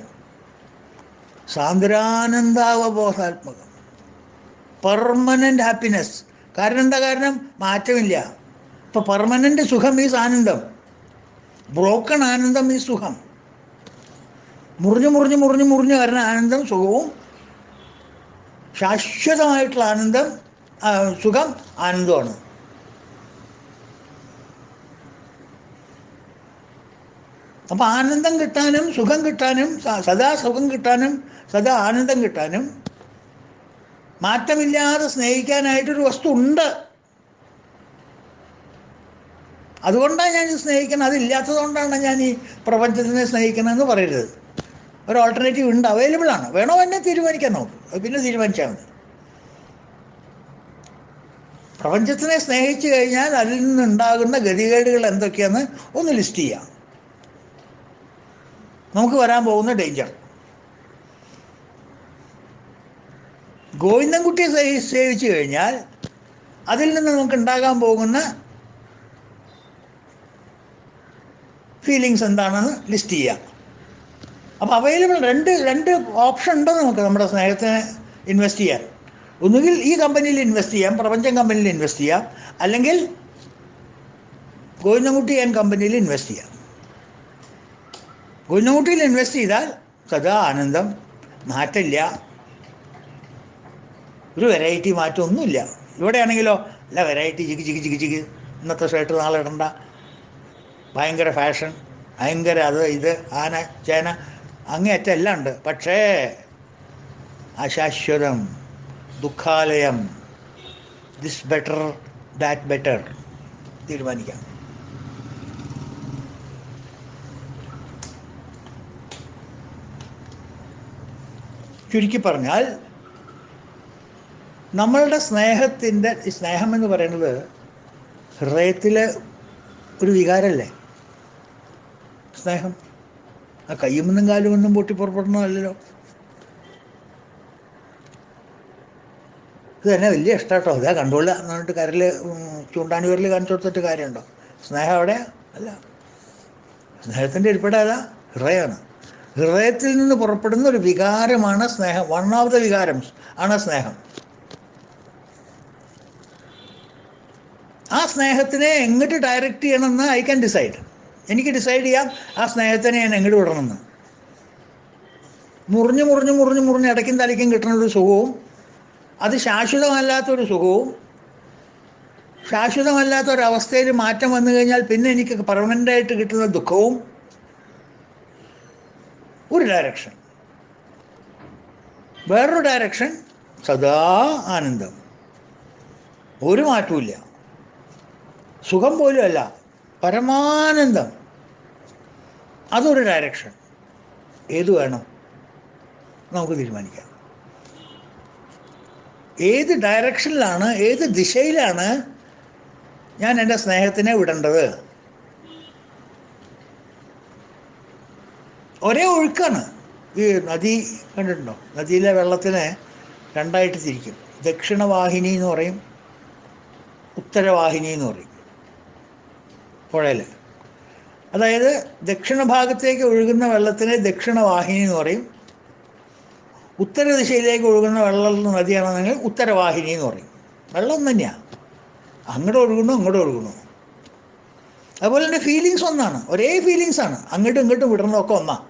സാന്ദ്രാനന്ദാവബോധാത്മകം, പെർമനൻ്റ് ഹാപ്പിനെസ്. കാരണം എന്താ? കാരണം മാറ്റമില്ല. ഇപ്പോൾ പെർമനൻ്റ് സുഖം ഈസ് ആനന്ദം, ബ്രോക്കൺ ആനന്ദം ഈസ് സുഖം. മുറിഞ്ഞു മുറിഞ്ഞു മുറിഞ്ഞു മുറിഞ്ഞു വരുന്ന ആനന്ദം സുഖവും, ശാശ്വതമായിട്ടുള്ള ആനന്ദം സുഖം ആനന്ദമാണ്. അപ്പം ആനന്ദം കിട്ടാനും സുഖം കിട്ടാനും, സദാ സുഖം കിട്ടാനും സദാ ആനന്ദം കിട്ടാനും മാറ്റമില്ലാതെ സ്നേഹിക്കാനായിട്ടൊരു വസ്തു ഉണ്ട്. അതുകൊണ്ടാണ് ഞാൻ സ്നേഹിക്കണം. അതില്ലാത്തത് കൊണ്ടാണ് ഞാൻ ഈ പ്രപഞ്ചത്തിനെ സ്നേഹിക്കണമെന്ന് പറയരുത്. ഒരു ഓൾട്ടർനേറ്റീവ് ഉണ്ട്, അവൈലബിൾ ആണ്. വേണോ എന്നെ തീരുമാനിക്കാൻ നോക്കും, അത് പിന്നെ തീരുമാനിച്ചാൽ മതി. പ്രപഞ്ചത്തിനെ സ്നേഹിച്ചു കഴിഞ്ഞാൽ അതിൽ നിന്നുണ്ടാകുന്ന ഗതികേടുകൾ എന്തൊക്കെയാണെന്ന് ഒന്ന് ലിസ്റ്റ് ചെയ്യാം. നമുക്ക് വരാൻ പോകുന്ന ഡേഞ്ചർ. ഗോവിന്ദൻകുട്ടിയെ സേവിച്ചു കഴിഞ്ഞാൽ അതിൽ നിന്ന് നമുക്ക് ഉണ്ടാകാൻ പോകുന്ന ഫീലിങ്സ് എന്താണെന്ന് ലിസ്റ്റ് ചെയ്യാം. അപ്പോൾ അവൈലബിൾ രണ്ട് ഓപ്ഷൻ ഉണ്ട് നമുക്ക് നമ്മുടെ സ്നേഹത്തിനെ ഇൻവെസ്റ്റ് ചെയ്യാൻ. ഒന്നുകിൽ ഈ കമ്പനിയിൽ ഇൻവെസ്റ്റ് ചെയ്യാം, പ്രപഞ്ചം കമ്പനിയിൽ ഇൻവെസ്റ്റ് ചെയ്യാം, അല്ലെങ്കിൽ ഗോവിന്ദൻകുട്ടി ആൻഡ് കമ്പനിയിൽ ഇൻവെസ്റ്റ് ചെയ്യാം. ഗോവിന്ദൻകുട്ടിയിൽ ഇൻവെസ്റ്റ് ചെയ്താൽ സദാ ആനന്ദം, മാറ്റമില്ല, ഒരു വെറൈറ്റി മാറ്റമൊന്നുമില്ല. ഇവിടെയാണെങ്കിലോ അല്ല വെറൈറ്റി, ജിഗ് ജിഗ് ജിഗ് ജിഗ്, ഇന്നത്തെ ഷർട്ട് നാളെ ഇടണ്ട, ഭയങ്കര ഫാഷൻ, ഭയങ്കര അത് ഇത് ആന ചേന അങ്ങേയറ്റം എല്ലാം ഉണ്ട്. പക്ഷേ അശാശ്വതം, ദുഃഖാലയം, ദിസ് ബെറ്റർ ദാറ്റ് ബെറ്റർ തീരുമാനിക്കാം. ചുരുക്കി പറഞ്ഞാൽ നമ്മളുടെ സ്നേഹത്തിൻ്റെ, സ്നേഹം എന്ന് പറയുന്നത് ഹൃദയത്തിലെ ഒരു വികാരമല്ലേ സ്നേഹം. ആ കയ്യുമെന്നും കാലുമെന്നും പൊട്ടി പുറപ്പെടണമല്ലോ. ഇത് തന്നെ വലിയ ഇഷ്ടമാട്ടോ, ഇതാ കണ്ടോളൂ എന്ന് പറഞ്ഞിട്ട് കരൽ ചൂണ്ടാണി വിരൽ കാണിച്ചു കൊടുത്തിട്ട് കാര്യമുണ്ടോ? സ്നേഹം അവിടെ അല്ല. സ്നേഹത്തിൻ്റെ ഇരിപ്പിടം ഏതാ? ഹൃദയമാണ്. ഹൃദയത്തിൽ നിന്ന് പുറപ്പെടുന്ന ഒരു വികാരമാണ് സ്നേഹം. വൺ ഓഫ് ദ വികാരം ആണ് സ്നേഹം. ആ സ്നേഹത്തിനെ എങ്ങോട്ട് ഡയറക്റ്റ് ചെയ്യണമെന്ന് ഐ ക്യാൻ ഡിസൈഡ്. എനിക്ക് ഡിസൈഡ് ചെയ്യാം ആ സ്നേഹത്തിനെ ഞാൻ എങ്ങോട്ട് വിടണമെന്ന്. മുറിഞ്ഞ് മുറിഞ്ഞ് മുറിഞ്ഞ് മുറിഞ്ഞ് ഇടയ്ക്കും തലയ്ക്കും കിട്ടുന്നൊരു സുഖവും, അത് ശാശ്വതമല്ലാത്തൊരു സുഖവും, ശാശ്വതമല്ലാത്തൊരവസ്ഥയിൽ മാറ്റം വന്നു കഴിഞ്ഞാൽ പിന്നെ എനിക്ക് പെർമനൻ്റായിട്ട് കിട്ടുന്ന ദുഃഖവും, ഒരു ഡയറക്ഷൻ. വേറൊരു ഡയറക്ഷൻ സദാ ആനന്ദം, ഒരു മാറ്റമില്ല, സുഖം പോലും അല്ല, പരമാനന്ദം. അതൊരു ഡയറക്ഷൻ. ഏത് വേണം നമുക്ക് തീരുമാനിക്കാം. ഏത് ഡയറക്ഷനിലാണ്, ഏത് ദിശയിലാണ് ഞാൻ എൻ്റെ സ്നേഹത്തിനെ വിടേണ്ടത്? ഒരേ ഒഴുക്കാണ്. ഈ നദി കണ്ടിട്ടുണ്ടോ? നദിയിലെ വെള്ളത്തിനെ രണ്ടായിട്ട് തിരിക്കും. ദക്ഷിണവാഹിനി എന്ന് പറയും, ഉത്തരവാഹിനി എന്ന് പറയും പുഴയിൽ. അതായത് ദക്ഷിണ ഭാഗത്തേക്ക് ഒഴുകുന്ന വെള്ളത്തിനെ ദക്ഷിണവാഹിനി എന്ന് പറയും. ഉത്തരദിശയിലേക്ക് ഒഴുകുന്ന വെള്ളം നദിയാണെന്നെങ്കിൽ ഉത്തരവാഹിനി എന്ന് പറയും. വെള്ളം തന്നെയാണ്, അങ്ങോട്ട് ഒഴുകണു ഇങ്ങോട്ട് ഒഴുകണു. അതുപോലെ തന്നെ ഫീലിങ്സ് ഒന്നാണ്, ഒരേ ഫീലിങ്സാണ്, അങ്ങോട്ടും ഇങ്ങോട്ടും വിടണമൊക്കെ ഒന്നാണ്.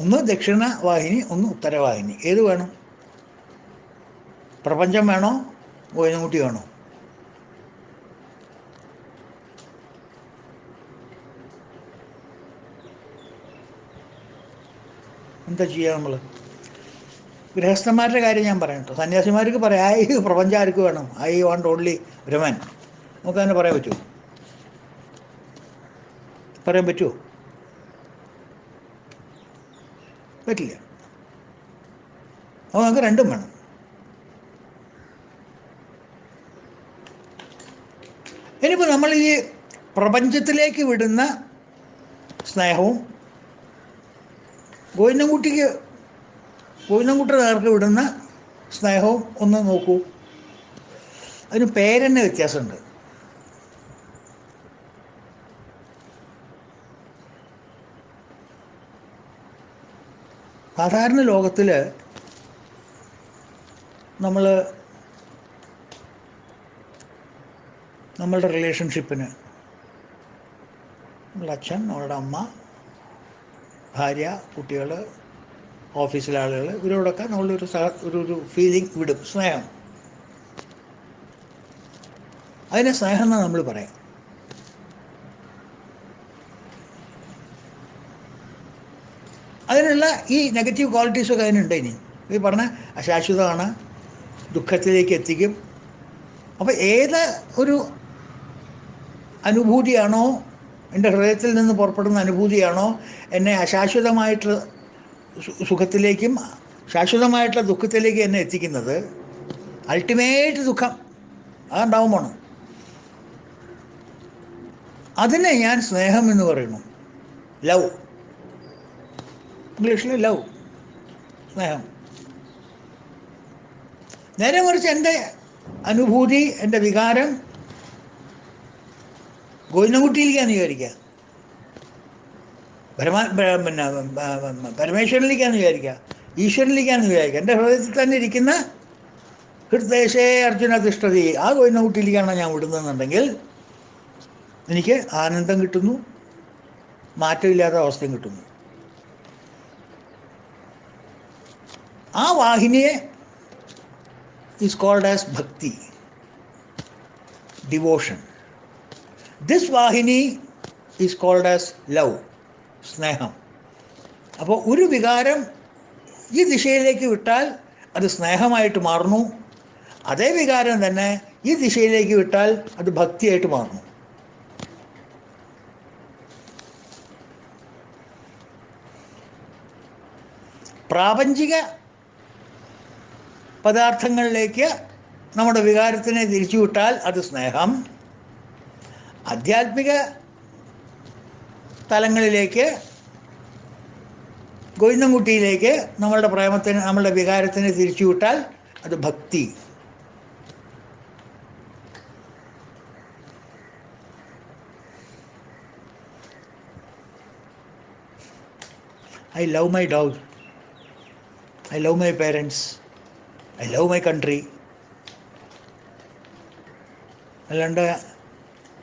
ഒന്ന് ദക്ഷിണവാഹിനി, ഒന്ന് ഉത്തരവാഹിനി. ഏത് വേണം? പ്രപഞ്ചം വേണോ ഗോവിന്ദൻകുട്ടി വേണോ? എന്താ ചെയ്യുക നമ്മൾ? ഗൃഹസ്ഥന്മാരുടെ കാര്യം ഞാൻ പറയാം കേട്ടോ. സന്യാസിമാർക്ക് പറയാം പ്രപഞ്ചം ആർക്ക് വേണം, ഐ വാണ്ട് ഓൺലി ബ്രഹ്മൻ. നമുക്ക് തന്നെ പറയാൻ പറ്റുമോ? പറയാൻ പറ്റുമോ? പറ്റില്ല. അപ്പോൾ നമുക്ക് രണ്ടും വേണം. ഇനിയിപ്പോൾ നമ്മൾ ഈ പ്രപഞ്ചത്തിലേക്ക് വിടുന്ന സ്നേഹവും ഗോവിന്ദൻകുട്ടിയുടെ നേർക്ക് വിടുന്ന സ്നേഹവും ഒന്ന് നോക്കൂ. അതിന് പേരെന്നെ വ്യത്യാസമുണ്ട്. സാധാരണ ലോകത്തിൽ നമ്മളുടെ റിലേഷൻഷിപ്പിന് നമ്മളുടെ അച്ഛൻ, നമ്മളുടെ അമ്മ, ഭാര്യ, കുട്ടികൾ, ഓഫീസിലെ ആളുകൾ, ഇവരോടൊക്കെ നമ്മളൊരു ഫീലിംഗ് വിടും, സ്നേഹം. അതിനെ സ്നേഹം എന്നാണ് നമ്മൾ പറയാം. അതിനുള്ള ഈ നെഗറ്റീവ് ക്വാളിറ്റീസൊക്കെ അതിനുണ്ട്. ഇനി ഈ പറഞ്ഞ അശാശ്വതമാണ്, ദുഃഖത്തിലേക്ക് എത്തിക്കും. അപ്പോൾ ഏത് ഒരു അനുഭൂതിയാണോ, എൻ്റെ ഹൃദയത്തിൽ നിന്ന് പുറപ്പെടുന്ന അനുഭൂതിയാണോ എന്നെ അശാശ്വതമായിട്ട് സുഖത്തിലേക്കും ശാശ്വതമായിട്ടുള്ള ദുഃഖത്തിലേക്ക് എന്നെ എത്തിക്കുന്നത്, അൾട്ടിമേറ്റ് ദുഃഖം അതുണ്ടാവും പോണം, അതിനെ ഞാൻ സ്നേഹം എന്ന് പറയുന്നു. ലവ്, ഇംഗ്ലീഷിൽ ലവ്, സ്നേഹം. നേരെ മറിച്ച് എൻ്റെ അനുഭൂതി, എൻ്റെ വികാരം ഗോവിന്ദൻകുട്ടിയിലേക്കാന്ന് വിചാരിക്കുക, പിന്നെ പരമേശ്വരനിലേക്കാന്ന് വിചാരിക്കുക, ഈശ്വരനിലേക്കാന്ന് വിചാരിക്കുക. എൻ്റെ ഹൃദയത്തിൽ തന്നെ ഇരിക്കുന്ന ഹൃദയശേ അർജുന തിഷ്ഠതി, ആ ഗോവിന്ദൻകുട്ടിയിലേക്കാണ് ഞാൻ വിടുന്നതെന്നുണ്ടെങ്കിൽ എനിക്ക് ആനന്ദം കിട്ടുന്നു, മാറ്റമില്ലാത്ത അവസ്ഥയും കിട്ടുന്നു. ആ വാഹിനിയെ is called as bhakti, devotion. This vahini is called as love, സ്നേഹം. അപ്പോൾ ഒരു വികാരം ഈ ദിശയിലേക്ക് വിട്ടാൽ അത് സ്നേഹമായിട്ട് മാറുന്നു, അതേ വികാരം തന്നെ ഈ ദിശയിലേക്ക് വിട്ടാൽ അത് ഭക്തിയായിട്ട് മാറുന്നു. പ്രാപഞ്ചിക പദാർത്ഥങ്ങളിലേക്ക് നമ്മുടെ വികാരത്തിനെ തിരിച്ചുവിട്ടാൽ അത് സ്നേഹം, ആധ്യാത്മിക തലങ്ങളിലേക്ക് ഗോവിന്ദൻകുട്ടിയിലേക്ക് നമ്മളുടെ പ്രേമത്തിന്, നമ്മളുടെ വികാരത്തിനെ തിരിച്ചുവിട്ടാൽ അത് ഭക്തി. I love my dog, I love my parents, I love my country. അല്ലാണ്ട്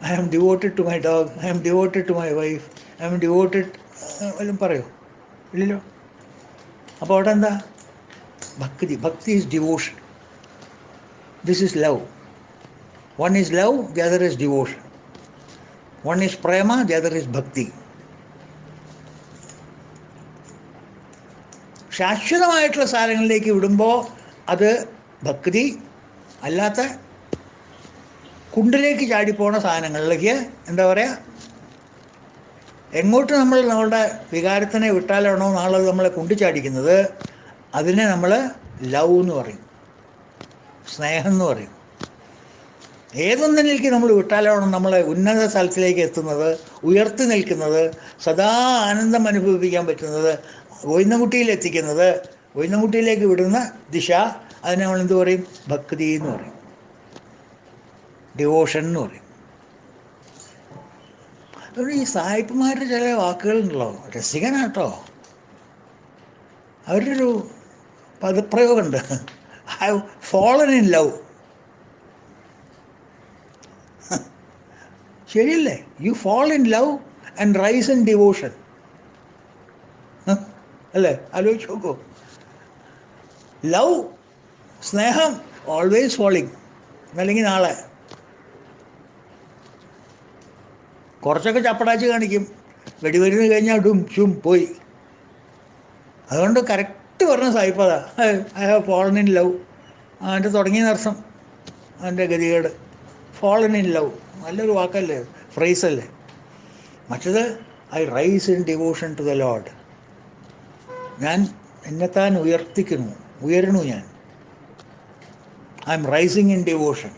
I am devoted to my dog, I am devoted to my wife, I am devoted എല്ലാം പറയോ? ഇല്ലല്ലോ. അപ്പോൾ അവിടെ എന്താ? ഭക്തി. ഭക്തി is devotion. This is love. One is love, the other is devotion. One is prema, the other is bhakti. ശാശ്വതമായിട്ടുള്ള സാധനങ്ങളിലേക്ക് വിടുമ്പോൾ അത് ഭക്തി, അല്ലാത്ത കുണ്ടിലേക്ക് ചാടിപ്പോണ സാധനങ്ങളിലേക്ക് എന്താ പറയുക, എങ്ങോട്ട് നമ്മൾ നമ്മളുടെ വികാരത്തിനെ വിട്ടാലാണോ നാളെ നമ്മളെ കുണ്ടിച്ചാടിക്കുന്നത്, അതിനെ നമ്മൾ ലവ് എന്ന് പറയും, സ്നേഹം എന്ന് പറയും. ഏതൊന്നിലേക്ക് നമ്മൾ വിട്ടാലാണോ നമ്മളെ ഉന്നത സ്ഥലത്തിലേക്ക് എത്തുന്നത്, ഉയർത്തി നിൽക്കുന്നത്, സദാ ആനന്ദം അനുഭവിപ്പിക്കാൻ പറ്റുന്നത്, ഗോവിന്ദൻകുട്ടിയിൽ എത്തിക്കുന്നത്, ഗോവിന്ദൻകുട്ടിയിലേക്ക് വിടുന്ന ദിശ, അതിനെ നമ്മൾ എന്ത് പറയും? ഭക്തി എന്ന് പറയും, ഡിവോഷൻ എന്ന് പറയും. അതുകൊണ്ട് ഈ സായിപ്പുമാരുടെ ചില വാക്കുകളുണ്ടല്ലോ, രസികനാട്ടോ. അവരുടെ ഒരു പദപ്രയോഗമുണ്ട്, I have fallen in love. ശരിയല്ലേ? You fall in love and rise in devotion. അല്ലേ? ആലോചിച്ച് നോക്കൂ. ലവ്, സ്നേഹം, ഓൾവേസ് ഫോളിങ്, അല്ലെങ്കിൽ നാളെ കുറച്ചൊക്കെ ചപ്പടാച്ച് കാണിക്കും, വെടിമരുന്ന് കഴിഞ്ഞാൽ ഡും ചും പോയി. അതുകൊണ്ട് കറക്റ്റ് പറഞ്ഞ സായിപ്പതാ, I have fallen in love. അതിൻ്റെ തുടങ്ങിയെന്നർത്ഥം, അതിൻ്റെ ഗതികേട്. ഫോളൻ ഇൻ ലവ് നല്ലൊരു വാക്കല്ലേ, ഫ്രേസല്ലേ. മറ്റത് I rise in devotion to the lord. ഞാൻ എന്നെത്താൻ ഉയരണു ഞാൻ. I am rising in devotion.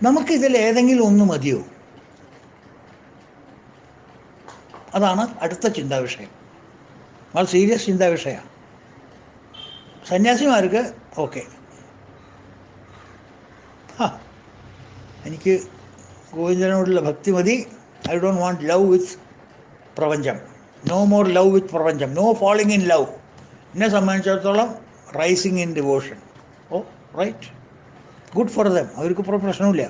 നമുക്കിതിൽ ഏതെങ്കിലും ഒന്ന് മതിയോ? അതാണ് അടുത്ത ചിന്താ വിഷയം. വളരെ സീരിയസ് ചിന്താ വിഷയമാണ്. സന്യാസിമാർക്ക് ഓക്കെ, എനിക്ക് ഗോവിന്ദനോടുള്ള ഭക്തി മതി, I don't want love with പ്രപഞ്ചം, നോ മോർ ലവ് വിത്ത് പ്രപഞ്ചം, നോ ഫോളിങ് ഇൻ ലവ്. എന്നെ സംബന്ധിച്ചിടത്തോളം rising in devotion. Oh right, good for them, അവർക്ക് ഇപ്പോൾ പ്രശ്നമില്ല.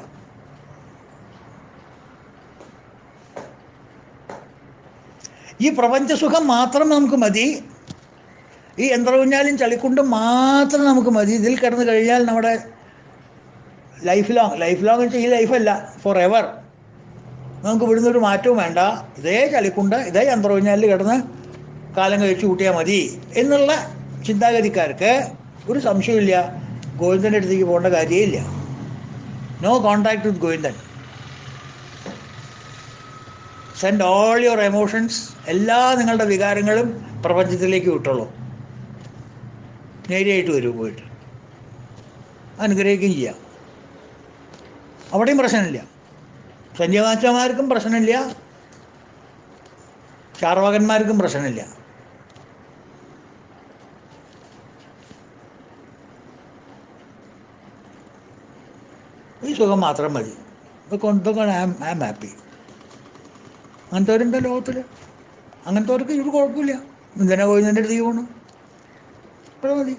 ഈ പ്രപഞ്ചസുഖം മാത്രം നമുക്ക് മതി, ഈ യന്ത്രകുഞ്ഞാലും ചളിക്കുണ്ടും മാത്രം നമുക്ക് മതി. ഇതിൽ കിടന്നു കഴിഞ്ഞാൽ നമ്മുടെ ലൈഫ് ലോങ് വെച്ചാൽ ഈ ലൈഫല്ല, ഫോർ എവർ. നമുക്ക് ഇവിടുന്ന് ഒരു മാറ്റവും വേണ്ട, ഇതേ ചളിക്കുണ്ട് ഇതേ യന്ത്രവിഞ്ഞാലിൽ കിടന്ന് കാലം കഴിച്ചു കൂട്ടിയാൽ മതി എന്നുള്ള ചിന്താഗതിക്കാർക്ക് ഒരു സംശയമില്ല, ഗോവിന്ദൻ്റെ അടുത്തേക്ക് പോകേണ്ട കാര്യമില്ല. No contact with Govindan. Send all your emotions, എല്ലാ നിങ്ങളുടെ വികാരങ്ങളും പ്രപഞ്ചത്തിലേക്ക് വിട്ടോളൂ. നേരെയായിട്ട് വരും, പോയിട്ട് അനുഗ്രഹിക്കുകയും ചെയ്യാം. അവിടെയും പ്രശ്നമില്ല. സന്യാസിമാർക്കും പ്രശ്നമില്ല, ചാർവാകന്മാർക്കും പ്രശ്നമില്ല. ഈ സുഖം മാത്രം മതി. ഇതൊക്കെ ഐ ആം ഹാപ്പി. അങ്ങനത്തെവരുണ്ട് ലോകത്തിൽ. അങ്ങനത്തെവർക്ക് ഒരു കുഴപ്പമില്ല. എന്തിനാ ഗോവിന്ദൻ്റെ അടുത്തേക്ക് പോകണം? ഇവിടെ മതി.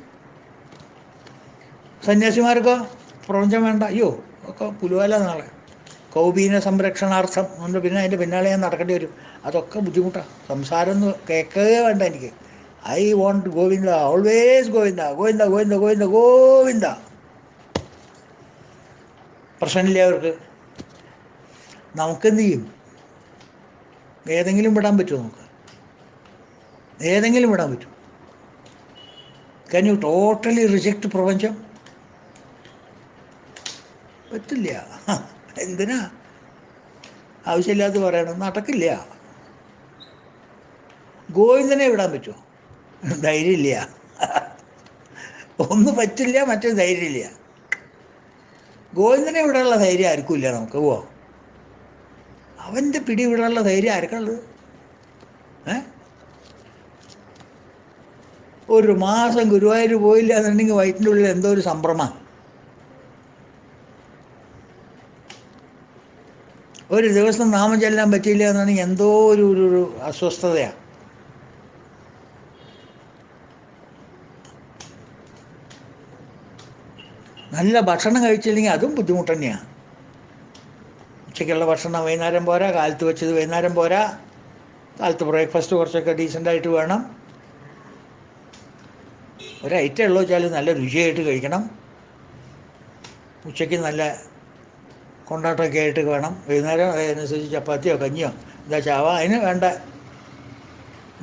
സന്യാസിമാർക്ക് പ്രപഞ്ചം വേണ്ട. അയ്യോ, ഒക്കെ പുലുവല നാളെ കൗപീന സംരക്ഷണാർത്ഥം കൊണ്ട് പിന്നെ അതിൻ്റെ പിന്നാലെ ഞാൻ നടക്കേണ്ടി വരും. അതൊക്കെ ബുദ്ധിമുട്ടാണ്. സംസാരം ഒന്ന് കേൾക്കുകയേ വേണ്ട എനിക്ക്. I want Govinda, always Govinda Govinda Govinda Govinda Govinda. പ്രശ്നമില്ല അവർക്ക്. നമുക്കെന്ത് ചെയ്യും? ഏതെങ്കിലും വിടാൻ പറ്റുമോ? നമുക്ക് ഏതെങ്കിലും വിടാൻ പറ്റും? ക്യാൻ യു ടോട്ടലി റിജക്റ്റ് പ്രപഞ്ചം? പറ്റില്ല. എന്തിനാ ആവശ്യമില്ലാത്ത പറയണം? നടക്കില്ല. ഗോവിന്ദനെ വിടാൻ പറ്റുമോ? ധൈര്യമില്ല. ഒന്ന് പറ്റില്ല, മറ്റേ ധൈര്യമില്ല. ഗോവിന്ദനെ വിടാനുള്ള ധൈര്യം ആർക്കും ഇല്ല. നമുക്ക് പോവാം. അവൻ്റെ പിടി വിടാനുള്ള ധൈര്യം ആർക്കുള്ളത്? ഒരു മാസം ഗുരുവായൂർ പോയില്ല എന്നുണ്ടെങ്കിൽ വയറ്റിൻ്റെ ഉള്ളിൽ എന്തോ ഒരു സംഭ്രമം. ഒരു ദിവസം നാമം ചെല്ലാൻ പറ്റിയില്ല എന്നുണ്ടെങ്കിൽ എന്തോ ഒരു അസ്വസ്ഥതയാണ്. നല്ല ഭക്ഷണം കഴിച്ചില്ലെങ്കിൽ അതും ബുദ്ധിമുട്ട് തന്നെയാണ്. ഉച്ചയ്ക്കുള്ള ഭക്ഷണം വൈകുന്നേരം പോരാ, കാലത്ത് വെച്ചത് വൈകുന്നേരം പോരാ. കാലത്ത് ബ്രേക്ക്ഫാസ്റ്റ് കുറച്ചൊക്കെ ഡീസൻ്റായിട്ട് വേണം. ഒരൈറ്റം ഉള്ളൂ വെച്ചാൽ നല്ല രുചിയായിട്ട് കഴിക്കണം. ഉച്ചയ്ക്ക് നല്ല കൊണ്ടാട്ടമൊക്കെ ആയിട്ട് വേണം. വൈകുന്നേരം അതനുസരിച്ച് ചപ്പാത്തിയോ കഞ്ഞിയോ എന്താ ചാവ അതിന് വേണ്ട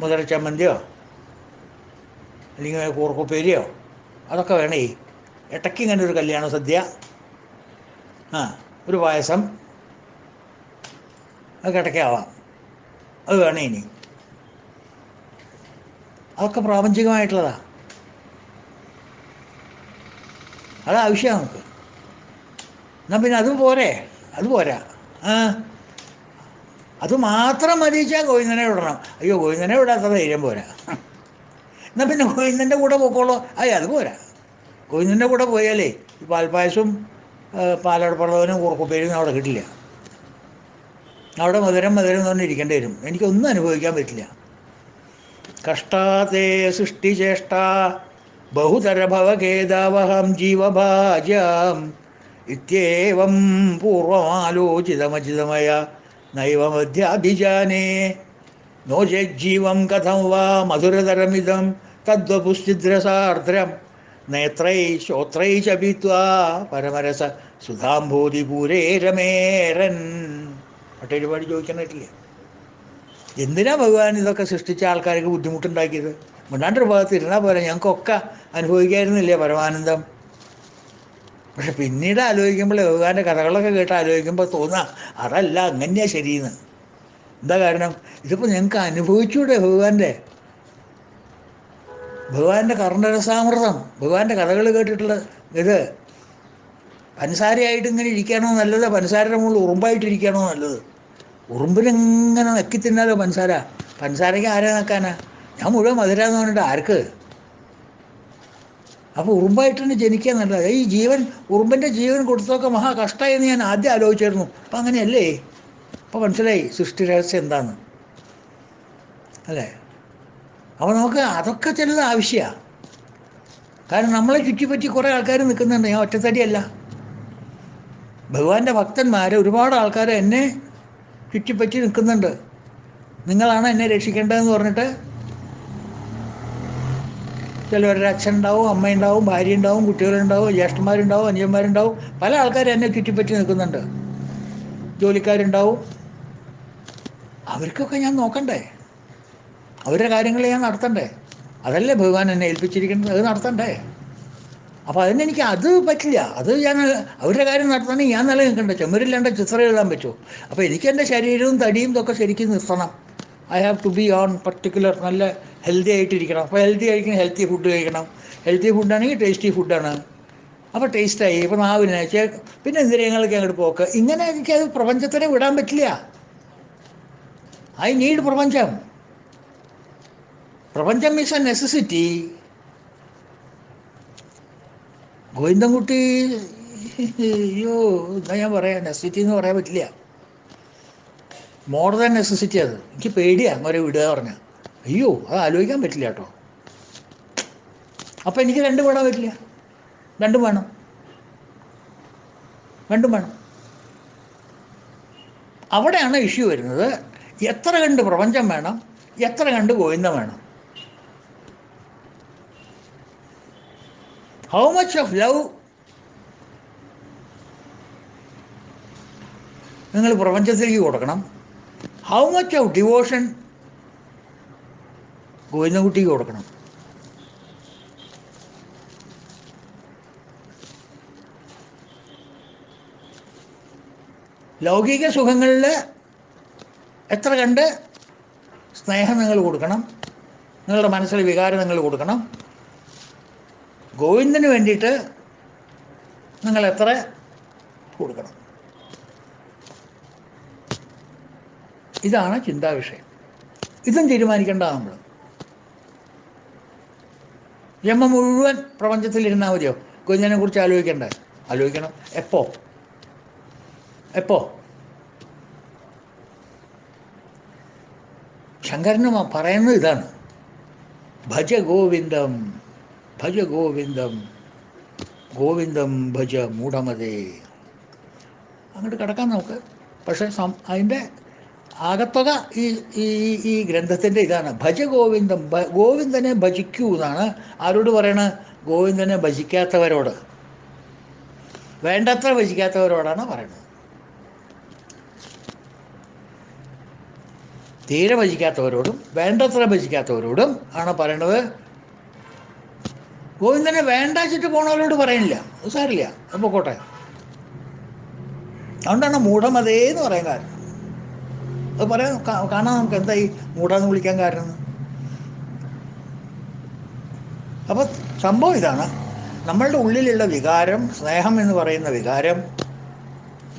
മുതല ചമ്മന്തിയോ അല്ലെങ്കിൽ കൂർക്കുപ്പേരിയോ അതൊക്കെ വേണേ. ഇടയ്ക്ക് ഇങ്ങനെ ഒരു കല്യാണ സദ്യ, ഒരു പായസം, അതൊക്കെ ഇടയ്ക്കാവാം. അത് വേണേ. ഇനി അതൊക്കെ പ്രാപഞ്ചികമായിട്ടുള്ളതാണ്. അതാവശ്യമാണ് നമുക്ക്. എന്നാൽ പിന്നെ അതും പോരെ? അത് പോരാ. അത് മാത്രം മതിച്ചാൽ ഗോവിന്ദനെ വിടണം. അയ്യോ, ഗോവിന്ദനെ വിടാത്ത ധൈര്യം പോരാ. എന്നാൽ പിന്നെ ഗോവിന്ദൻ്റെ കൂടെ പോക്കോളൂ. അത് പോരാ. ഗോവിന്ദൻ്റെ കൂടെ പോയാലേ ഈ പാൽപ്പായസവും പാലടപ്പള്ളവനും കുറുക്കുപ്പേരും അവിടെ കിട്ടില്ല. അവിടെ മധുരം എന്ന് പറഞ്ഞിരിക്കേണ്ടി വരും. എനിക്കൊന്നും അനുഭവിക്കാൻ പറ്റില്ല. കഷ്ടാതേ സൃഷ്ടിചേഷ്ട ബഹുതരഭവഖേദാവഹം ജീവഭാജാം ഇത്യേവം പൂർവമാലോചിതമചിതമയ നൈവമധ്യാഭിജാനേ നോ ചേജ്ജീവം കഥം വാ മധുരതരമിതം തദ്വപുശ്ചിദ്രസാർദ്രം നേത്രൈ ശ്രോത്രൈ ച പീത്വാ പരമരസ സുധാംഭൂതിപൂരേ രമേരൻ. ഒട്ടൊരുപാട് ചോദിക്കാനായിട്ടില്ലേ? എന്തിനാ ഭഗവാൻ ഇതൊക്കെ സൃഷ്ടിച്ച ആൾക്കാർക്ക് ബുദ്ധിമുട്ടുണ്ടാക്കിയത്? മുന്നാണ്ടൊരു ഭാഗത്ത് ഇരുന്നാൽ പോലെ ഞങ്ങൾക്കൊക്കെ അനുഭവിക്കായിരുന്നില്ലേ പരമാനന്ദം? പക്ഷെ പിന്നീട് ആലോചിക്കുമ്പോൾ ഭഗവാന്റെ കഥകളൊക്കെ കേട്ട് ആലോചിക്കുമ്പോൾ തോന്നാം അതല്ല, അങ്ങനെയാ ശരിയെന്ന്. എന്താ കാരണം? ഇതിപ്പോൾ ഞങ്ങൾക്ക് അനുഭവിച്ചൂടെ ഭഗവാന്റെ കർണരസാമൃതം, ഭഗവാന്റെ കഥകൾ കേട്ടിട്ടുള്ള ഇത് പഞ്ചസാരയായിട്ട് ഇങ്ങനെ ഇരിക്കുകയാണോ നല്ലത്? പഞ്ചസാരയുടെ മുകളിൽ ഉറുമ്പായിട്ടിരിക്കുകയാണോ നല്ലത്? ഉറുമ്പിനിങ്ങനെ നക്കി തിന്നാലോ പഞ്ചസാരയ്ക്ക് ആരെ നക്കാനാ? ഞാൻ മുഴുവൻ മധുരാന്ന് പറഞ്ഞിട്ട് ആർക്ക്? അപ്പോൾ ഉറുമ്പായിട്ട് തന്നെ ജനിക്കുക നല്ലത്. ഈ ജീവൻ, ഉറുമ്പിൻ്റെ ജീവൻ കൊടുത്തൊക്കെ മഹാ കഷ്ടമായെന്ന് ഞാൻ ആദ്യം ആലോചിച്ചായിരുന്നു. അപ്പം അങ്ങനെയല്ലേ? അപ്പോൾ മനസ്സിലായി സൃഷ്ടി രഹസ്യം എന്താന്ന് അല്ലേ? അപ്പോൾ നമുക്ക് അതൊക്കെ ചിലത് ആവശ്യമാണ്. കാരണം നമ്മളെ ചുറ്റിപ്പറ്റി കുറേ ആൾക്കാർ നിൽക്കുന്നുണ്ട്. ഞാൻ ഒറ്റത്തടിയല്ല. ഭഗവാന്റെ ഭക്തന്മാർ ഒരുപാട് ആൾക്കാർ എന്നെ ചുറ്റിപ്പറ്റി നിൽക്കുന്നുണ്ട്. നിങ്ങളാണ് എന്നെ രക്ഷിക്കേണ്ടതെന്ന് പറഞ്ഞിട്ട് ചിലവരുടെ അച്ഛൻ ഉണ്ടാവും, അമ്മയുണ്ടാവും, ഭാര്യ ഉണ്ടാവും, കുട്ടികളുണ്ടാവും, ജ്യേഷ്ഠന്മാരുണ്ടാവും, അനുജന്മാരുണ്ടാവും. പല ആൾക്കാരും എന്നെ ചുറ്റിപ്പറ്റി നിൽക്കുന്നുണ്ട്. ജോലിക്കാരുണ്ടാവും. അവർക്കൊക്കെ ഞാൻ നോക്കണ്ടേ? അവരുടെ കാര്യങ്ങൾ ഞാൻ നടത്തണ്ടേ? അതല്ലേ ഭഗവാൻ എന്നെ ഏൽപ്പിച്ചിരിക്കുന്നത്, അത് നടത്തണ്ടേ? അപ്പോൾ അതിനെനിക്ക് അത് പറ്റില്ല. അത് ഞാൻ അവരുടെ കാര്യം നടത്തണമെങ്കിൽ ഞാൻ നിലനിൽക്കണ്ടേ? ചെമ്മരില്ലാണ്ട് ചിത്രം എഴുതാൻ പറ്റുമോ? അപ്പോൾ എനിക്ക് എൻ്റെ ശരീരവും തടിയും ഇതൊക്കെ ശരിക്കും നിർത്തണം. I have to be on particular നല്ല ഹെൽത്തി ആയിട്ടിരിക്കണം. അപ്പോൾ ഹെൽത്തി ആയിരിക്കണം, ഹെൽത്തി ഫുഡ് കഴിക്കണം. ഹെൽത്തി ഫുഡാണെങ്കിൽ ടേസ്റ്റി ഫുഡാണ്. അപ്പോൾ ടേസ്റ്റായി. ഇപ്പോൾ നാവിന് പിന്നെ ഇന്ദ്രിയങ്ങൾക്ക് അങ്ങോട്ട് പോക്ക്. ഇങ്ങനെ എനിക്കത് പ്രപഞ്ചത്തിനെ വിടാൻ പറ്റില്ല. ഐ നീഡ് പ്രപഞ്ചം. പ്രപഞ്ചം ഈസ് എ നെസസിറ്റി. ഗോവിന്ദൻകുട്ടി അയ്യോ എന്താ ഞാൻ പറയാം, നെസസിറ്റി എന്ന് പറയാൻ പറ്റില്ല. More than necessity. അത് എനിക്ക് പേടിയാണ് അവരെ വിടുക പറഞ്ഞാൽ. അയ്യോ, അത് ആലോചിക്കാൻ പറ്റില്ല കേട്ടോ. അപ്പം എനിക്ക് രണ്ടും വിടാൻ പറ്റില്ല. രണ്ടും വേണം, രണ്ടും വേണം. അവിടെയാണ് ഇഷ്യൂ വരുന്നത്. എത്ര കണ്ട് പ്രപഞ്ചം വേണം, എത്ര കണ്ട് ഗോവിന്ദം വേണം. ഹൗ മച്ച് ഓഫ് ലവ് നിങ്ങൾ പ്രപഞ്ചത്തിലേക്ക് കൊടുക്കണം, ഹൗ മച്ച് ഓഫ് ഡിവോഷൻ ഗോവിന്ദൻകുട്ടിക്ക് കൊടുക്കണം. ലൗകിക സുഖങ്ങളിൽ എത്ര കണ്ട് സ്നേഹം നിങ്ങൾ കൊടുക്കണം, നിങ്ങളുടെ മനസ്സിലെ വികാരം നിങ്ങൾ കൊടുക്കണം. ഗോവിന്ദന് വേണ്ടിയിട്ട് നിങ്ങൾ എത്ര കൊടുക്കണം. ഇതാണ് ചിന്താവിഷയം. ഇതും തീരുമാനിക്കേണ്ട നമ്മൾ. ജന്മം മുഴുവൻ പ്രപഞ്ചത്തിലിരുന്നാൽ മതിയോ? ഗോവിന്ദനെ കുറിച്ച് ആലോചിക്കണ്ടേ? ആലോചിക്കണം. എപ്പോ? ശങ്കരന് പറയുന്നത് ഇതാണ്: ഭജ ഗോവിന്ദം, ഭജ ഗോവിന്ദം, ഗോവിന്ദം ഭജ മൂഢമതേ. അങ്ങോട്ട് കിടക്കാൻ നമുക്ക്. പക്ഷേ അതിൻ്റെ ആകത്തുക ഈ ഗ്രന്ഥത്തിൻ്റെ ഇതാണ്: ഭജ ഗോവിന്ദം. ഗോവിന്ദനെ ഭജിക്കൂ എന്നാണ്. ആരോട് പറയണ? ഗോവിന്ദനെ ഭജിക്കാത്തവരോട്, വേണ്ടത്ര ഭജിക്കാത്തവരോടാണ് പറയുന്നത്. തീരെ ഭജിക്കാത്തവരോടും വേണ്ടത്ര ഭജിക്കാത്തവരോടും ആണ് പറയണത്. ഗോവിന്ദനെ വേണ്ടാച്ചിട്ട് പോണവരോട് പറയുന്നില്ല, അത് സാരില്ല, അത് പൊക്കോട്ടെ. അതുകൊണ്ടാണ് മൂഢമതേന്ന് പറയാൻ കാരണം. അത് പറയാൻ കാണാൻ നമുക്ക് എന്താ ഈ മൂഢാന്ന് വിളിക്കാൻ കാരണം. അപ്പോൾ സംഭവം ഇതാണ്: നമ്മളുടെ ഉള്ളിലുള്ള വികാരം, സ്നേഹം എന്ന് പറയുന്ന വികാരം,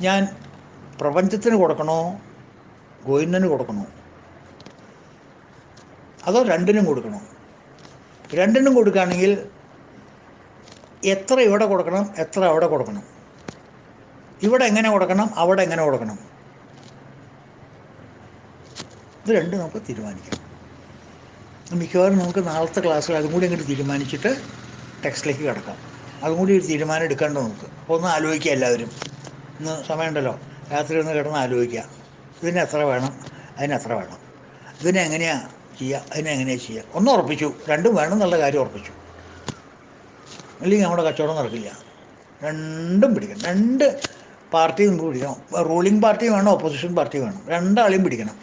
ഞാൻ പ്രപഞ്ചത്തിന് കൊടുക്കണോ ഗോവിന്ദന് കൊടുക്കണോ, അതോ രണ്ടിനും കൊടുക്കണോ? രണ്ടിനും കൊടുക്കുകയാണെങ്കിൽ എത്ര ഇവിടെ കൊടുക്കണം, എത്ര അവിടെ കൊടുക്കണം, ഇവിടെ എങ്ങനെ കൊടുക്കണം, അവിടെ എങ്ങനെ കൊടുക്കണം, ഇത് രണ്ടും നമുക്ക് തീരുമാനിക്കാം. മിക്കവാറും നമുക്ക് നാളത്തെ ക്ലാസ്സിൽ അതും കൂടി അങ്ങോട്ട് തീരുമാനിച്ചിട്ട് ടെക്സ്റ്റിലേക്ക് കിടക്കാം. അതും കൂടി ഒരു തീരുമാനം എടുക്കേണ്ട നമുക്ക്. അപ്പോൾ ഒന്ന് ആലോചിക്കുക എല്ലാവരും. ഇന്ന് സമയമുണ്ടല്ലോ, രാത്രി ഒന്ന് കിടന്ന് ആലോചിക്കുക. ഇതിന് എത്ര വേണം, അതിനെത്ര വേണം, ഇതിനെങ്ങനെയാണ് ചെയ്യുക, അതിനെങ്ങനെയാണ് ചെയ്യുക. ഒന്ന് ഉറപ്പിച്ചു, രണ്ടും വേണം എന്നുള്ള കാര്യം ഉറപ്പിച്ചു. അല്ലെങ്കിൽ നമ്മുടെ കച്ചവടം നടക്കില്ല. രണ്ടും പിടിക്കണം. രണ്ട് പാർട്ടിയും നമുക്ക് പിടിക്കണം. റൂളിംഗ് പാർട്ടി വേണം, ഓപ്പോസിഷൻ പാർട്ടി വേണം. രണ്ടാളെയും പിടിക്കണം,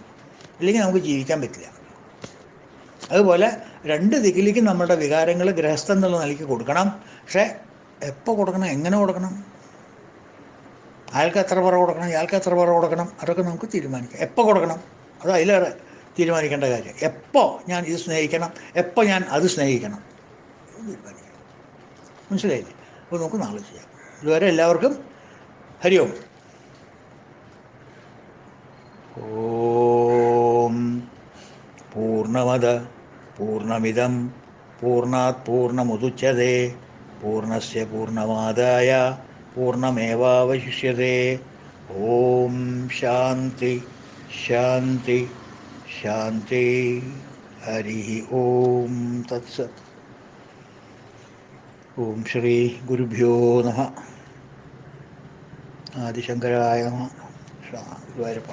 ഇല്ലെങ്കിൽ നമുക്ക് ജീവിക്കാൻ പറ്റില്ല. അതുപോലെ രണ്ട് ദിക്കിലേക്കും നമ്മുടെ വികാരങ്ങൾ ഗൃഹസ്ഥൻ എന്നുള്ള നിലയ്ക്ക് കൊടുക്കണം. പക്ഷേ എപ്പോൾ കൊടുക്കണം, എങ്ങനെ കൊടുക്കണം, അയാൾക്ക് എത്ര പറ കൊടുക്കണം, ഇയാൾക്ക് എത്ര പറ കൊടുക്കണം, അതൊക്കെ നമുക്ക് തീരുമാനിക്കാം. എപ്പോൾ കൊടുക്കണം, അത് അതിലേറെ തീരുമാനിക്കേണ്ട കാര്യം. എപ്പോൾ ഞാൻ ഇത് സ്നേഹിക്കണം, എപ്പോൾ ഞാൻ അത് സ്നേഹിക്കണം, തീരുമാനിക്കണം. മനസ്സിലായില്ലേ? അപ്പോൾ നമുക്ക് നാളെ ചെയ്യാം. ഇതുവരെ എല്ലാവർക്കും ഹരി ഓം. ഓം പൂർണ്ണമദ പൂർണ്ണമിദം പൂർണ്ണാത് പൂർണ്ണമുദുച്യതേ പൂർണ്ണസ്യ പൂർണ്ണമാദായ പൂർണ്ണമേവാവശിഷ്യതേ. ഓം ശാന്തി ശാന്തി ശാന്തി. ഹരി ഓം തത്സത്. ഓം ശ്രീ ഗുരുഭ്യോ നമഃ. ആദിശങ്കരായ നമഃ. ഗുരുവായൂരപ്പ.